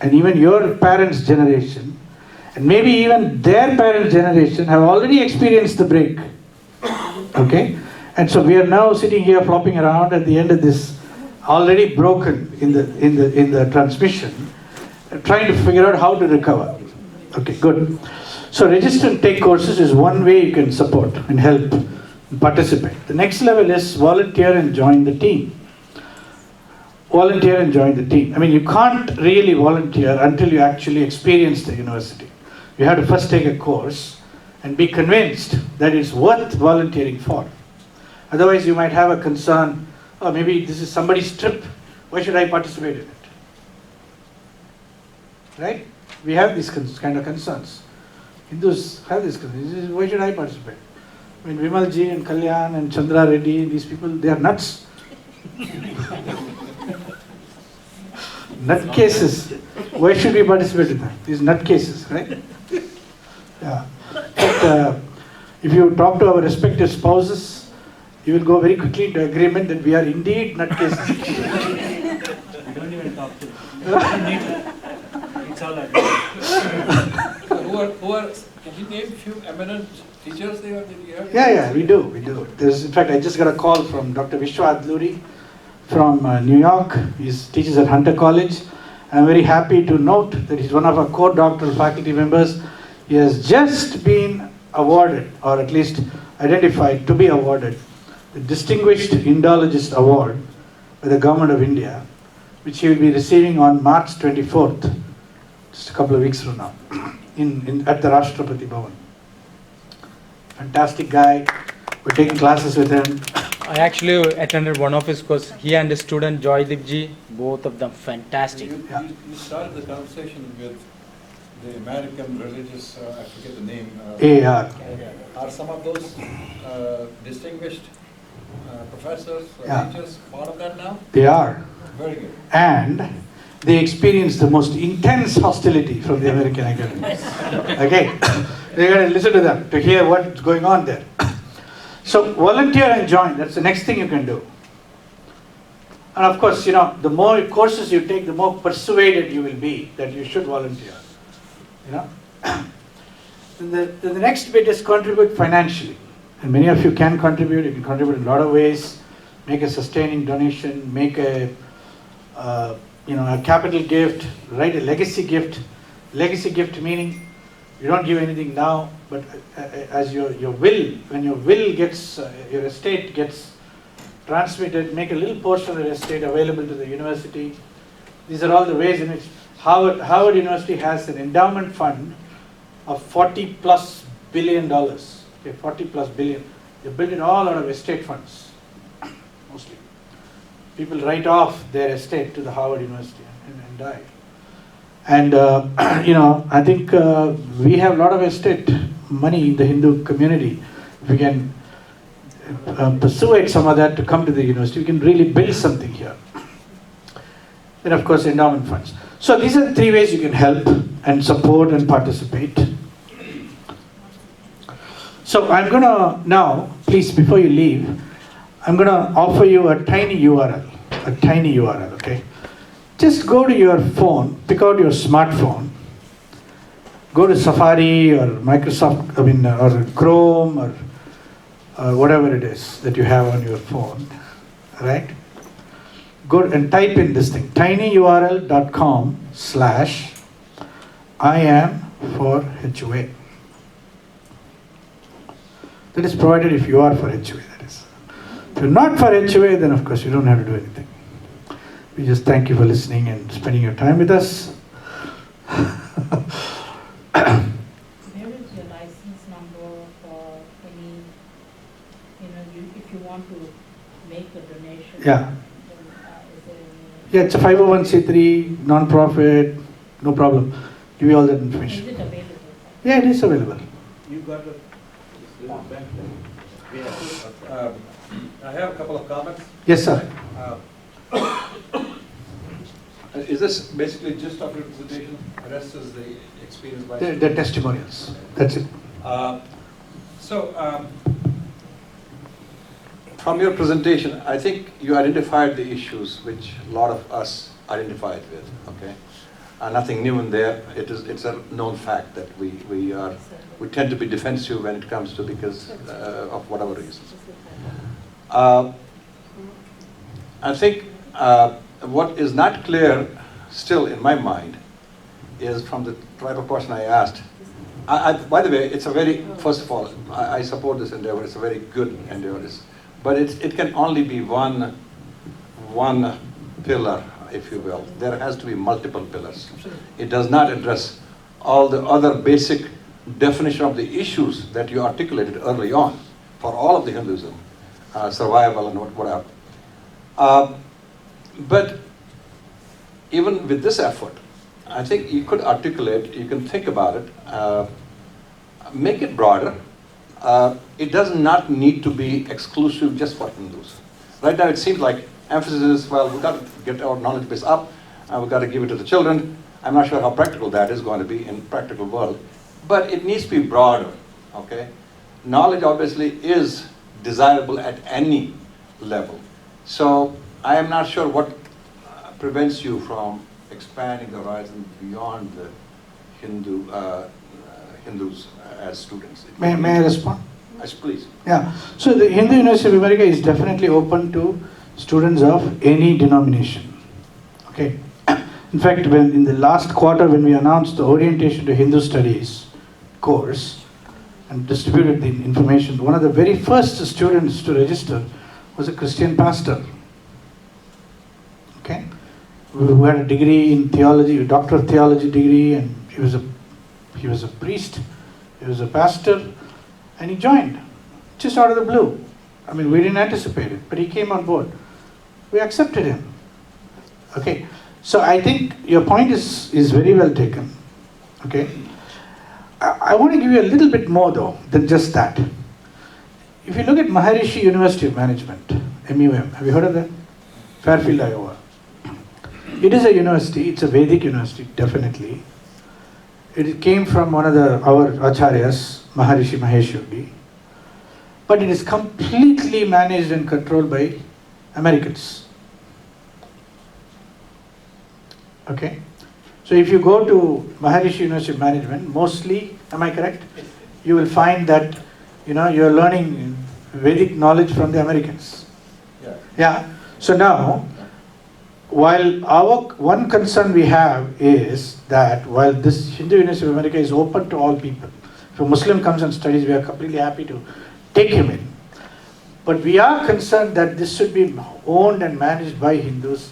and even your parents' generation, and maybe even their parents' generation have already experienced the break. Okay? And so we are now sitting here flopping around at the end of this, already broken in the transmission, trying to figure out how to recover. Okay, good. So register and take courses is one way you can support and help and participate. The next level is volunteer and join the team. Volunteer and join the team. I mean, you can't really volunteer until you actually experience the university. You have to first take a course and be convinced that it's worth volunteering for. Otherwise, you might have a concern, oh, maybe this is somebody's trip, why should I participate in it? Right? We have these kind of concerns. Hindus have these concerns. Why should I participate? I mean, Vimalji and Kalyan and Chandra Reddy, these people, they are nuts. Nutcases. Why should we participate in that? These nutcases, right? Yeah. But if you talk to our respective spouses, you will go very quickly into agreement that we are indeed nutcases. We don't even talk to them. We don't need to. It's all like Can you name a few eminent teachers that you have? Yeah, we do. In fact, I just got a call from Dr. Vishwanathan from New York. He teaches at Hunter College. I'm very happy to note that he's one of our core doctoral faculty members. He has just been awarded, or at least identified to be awarded, the Distinguished Indologist Award by the Government of India, which he will be receiving on March 24th, just a couple of weeks from now, at the Rashtrapati Bhavan. Fantastic guy. We're taking classes with him. I actually attended one of his courses. He and his student Joydipji, both of them fantastic. You started the conversation with the American religious, I forget the name. AR. Are some of those distinguished professors or Yeah. teachers part of that now? They are. Very good. And they experience the most intense hostility from the American academics. Okay? You got to listen to them to hear what's going on there. So volunteer and join. That's the next thing you can do. And of course, the more courses you take, the more persuaded you will be that you should volunteer. The next bit is contribute financially. And many of you can contribute. You can contribute in a lot of ways. Make a sustaining donation. Make a capital gift. Write a legacy gift. Legacy gift meaning you don't give anything now, but as your will, when your will gets, your estate gets transmitted, make a little portion of the estate available to the university. These are all the ways in which Harvard University has an endowment fund of $40+ billion. Okay, $40+ billion. They built it all out of estate funds, mostly. People write off their estate to the Harvard University and die. And I think we have a lot of estate money in the Hindu community. If we can persuade some of that to come to the university, we can really build something here. Then of course endowment funds. So these are the 3 ways you can help and support and participate. So I'm going to now, please before you leave, I'm going to offer you a tiny URL, okay? Just go to your phone, pick out your smartphone, go to Safari or Microsoft, or Chrome or whatever it is that you have on your phone, right? Go and type in this thing, tinyurl.com/Iam4HUA. That is provided if you are for HUA, that is. If you're not for HUA, then of course you don't have to do anything. We just thank you for listening and spending your time with us. Where is your license number for any, if you want to make a donation? Yeah. Then, is there any? Yeah, it's a 501c3, non-profit, no problem. Give you all that information. Is it available? Yeah, it is available. You got it. I have a couple of comments. Yes, sir. Is this basically just of your presentation? The rest is the experience by The testimonials. That's it. From your presentation, I think you identified the issues which a lot of us identified with. Okay, nothing new in there. It's a known fact that we tend to be defensive when it comes to because of whatever reasons. I think what is not clear still in my mind is from the type of question I asked. By the way, it's a very, first of all, I support this endeavor. It's a very good endeavor. But it can only be one pillar, if you will. There has to be multiple pillars. It does not address all the other basic definition of the issues that you articulated early on for all of the Hinduism, survival and whatever. But even with this effort, I think you could articulate, you can think about it, make it broader. It does not need to be exclusive just for Hindus. Right now it seems like emphasis is, well, we've got to get our knowledge base up, and we've got to give it to the children. I'm not sure how practical that is going to be in practical world, but it needs to be broader, okay? Knowledge obviously is desirable at any level. So I am not sure what prevents you from expanding the horizon beyond the Hindus as students. May I respond? Yes, please. Yeah. So the Hindu University of America is definitely open to students of any denomination. Okay. In fact, when in the last quarter, when we announced the orientation to Hindu Studies course and distributed the information, one of the very first students to register was a Christian pastor. Okay. Who had a degree in theology, a doctor of theology degree, and he was a priest, he was a pastor, and he joined, just out of the blue. I mean, we didn't anticipate it, but he came on board. We accepted him. Okay, so I think your point is very well taken. Okay, I want to give you a little bit more though than just that. If you look at Maharishi University of Management, MUM, have you heard of that? Fairfield, Iowa. It is a university, it's a Vedic university, definitely. It came from one of our acharyas, Maharishi Mahesh Yogi, but it is completely managed and controlled by Americans. Okay? So if you go to Maharishi University of Management, mostly, am I correct? You will find that, you're learning Vedic knowledge from the Americans. Yeah. So now, while our one concern we have is that while this Hindu University of America is open to all people, if a Muslim comes and studies, we are completely happy to take him in. But we are concerned that this should be owned and managed by Hindus,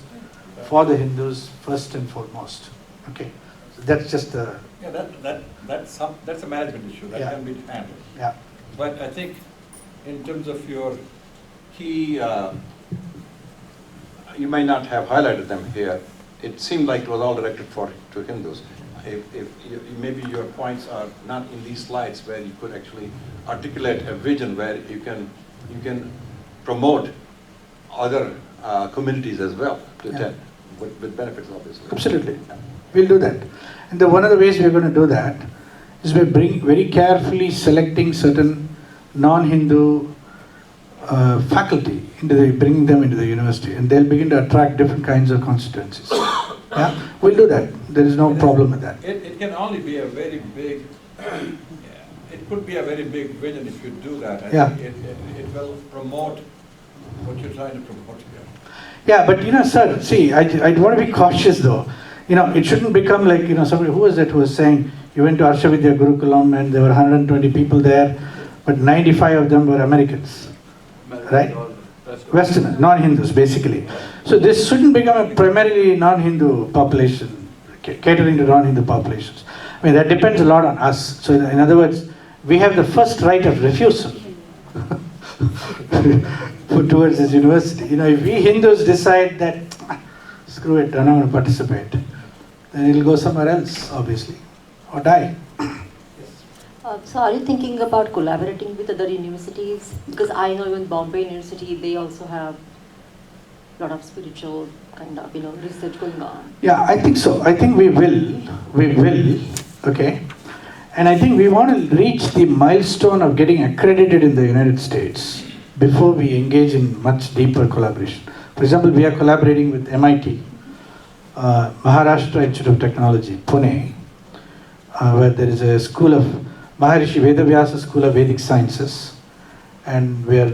for the Hindus first and foremost. Okay, so that's just a... Yeah, that's a management issue that can be handled. Yeah. But I think in terms of your key, you might not have highlighted them here. It seemed like it was all directed to Hindus. Maybe your points are not in these slides where you could actually articulate a vision where you can promote other communities as well to attend with benefits, obviously. Absolutely. We'll do that. And one of the ways we're going to do that is by very carefully selecting certain non-Hindu faculty, bringing them into the university, and they'll begin to attract different kinds of constituencies. Yeah, we'll do that. There is no problem with that. It can only be a very big, it could be a very big vision if you do that. I think it will promote what you're trying to promote here. Yeah, but sir, see, I want to be cautious though. It shouldn't become like, somebody, who was that who was saying, you went to Arshavidya Gurukulam and there were 120 people there, but 95 of them were Americans, right? Westerners, non-Hindus basically. So this shouldn't become a primarily non-Hindu population, catering to non-Hindu populations. I mean, that depends a lot on us. So in other words, we have the first right of refusal towards this university. If we Hindus decide that, screw it, I'm not going to participate, then it'll go somewhere else, obviously, or die. So are you thinking about collaborating with other universities? Because I know even Bombay University, they also have a lot of spiritual kind of, research going on. Yeah, I think so. I think we will, okay? And I think we want to reach the milestone of getting accredited in the United States before we engage in much deeper collaboration. For example, we are collaborating with MIT, Maharashtra Institute of Technology, Pune, where there is a school of Maharishi Vedavyasa School of Vedic Sciences, and we are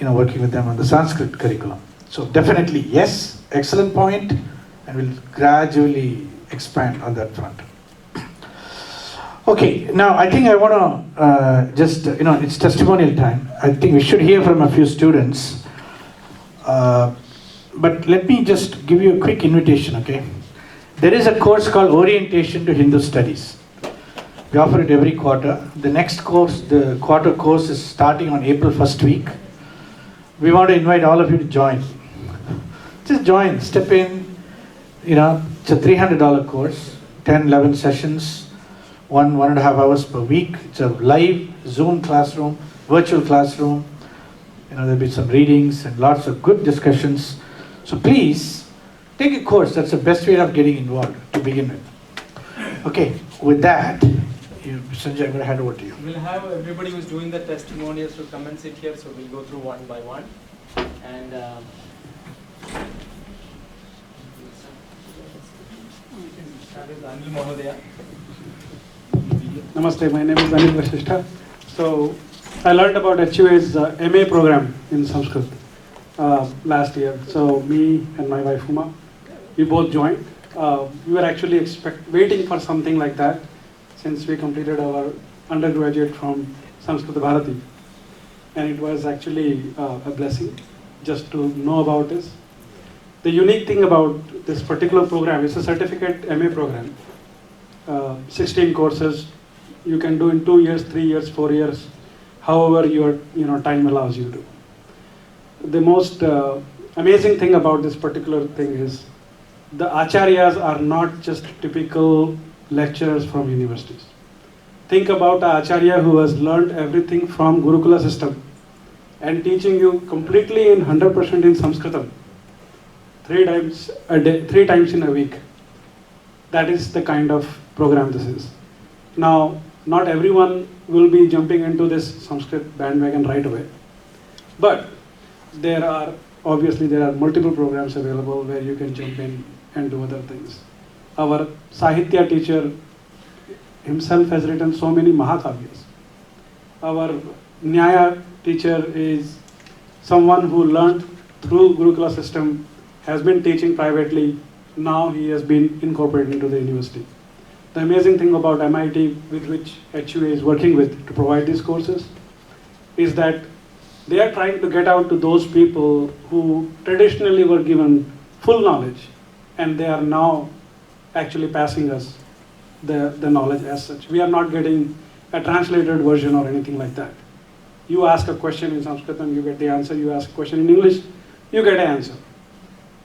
working with them on the Sanskrit curriculum. So definitely yes, excellent point, and we'll gradually expand on that front. Okay, now I think I want to it's testimonial time. I think we should hear from a few students. But let me just give you a quick invitation, okay? There is a course called Orientation to Hindu Studies. We offer it every quarter. The next course, the quarter course, is starting on April 1st week. We want to invite all of you to join. Just join, step in. It's a $300 course, 10, 11 sessions, 1.5 hours per week. It's a live Zoom classroom, virtual classroom. There'll be some readings and lots of good discussions. So please, take a course. That's the best way of getting involved to begin with. Okay, with that, Sanjay, I'm going to hand over to you. We'll have everybody who's doing the testimonials to come and sit here, so we'll go through one by one. And start with Anil Mohodaya. Namaste, my name is Anil Vasishtha. So I learned about HUA's MA program in Sanskrit last year. So me and my wife Uma, we both joined. We were actually waiting for something like that since we completed our undergraduate from Sanskrit Bharati. And it was actually a blessing just to know about this. The unique thing about this particular program is a certificate MA program. 16 courses you can do in 2 years, 3 years, 4 years, however your time allows you to. The most amazing thing about this particular thing is the acharyas are not just typical lecturers from universities. Think about an acharya who has learned everything from Gurukula system and teaching you completely in 100% in Sanskritam 3 times a day, 3 times in a week. That is the kind of program this is. Now, not everyone will be jumping into this Sanskrit bandwagon right away, but there are multiple programs available where you can jump in and do other things. Our Sahitya teacher himself has written so many Mahakavyas. Our Nyaya teacher is someone who learned through Gurukula system, has been teaching privately, now he has been incorporated into the university. The amazing thing about MIT, with which HUA is working with to provide these courses, is that they are trying to get out to those people who traditionally were given full knowledge, and they are now actually passing us the knowledge as such. We are not getting a translated version or anything like that. You ask a question in Sanskrit and you get the answer. You ask a question in English, you get an answer.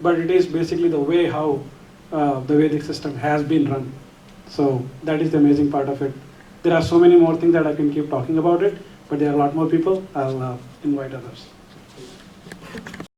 But it is basically the way how the Vedic system has been run. So that is the amazing part of it. There are so many more things that I can keep talking about it, but there are a lot more people. I'll invite others.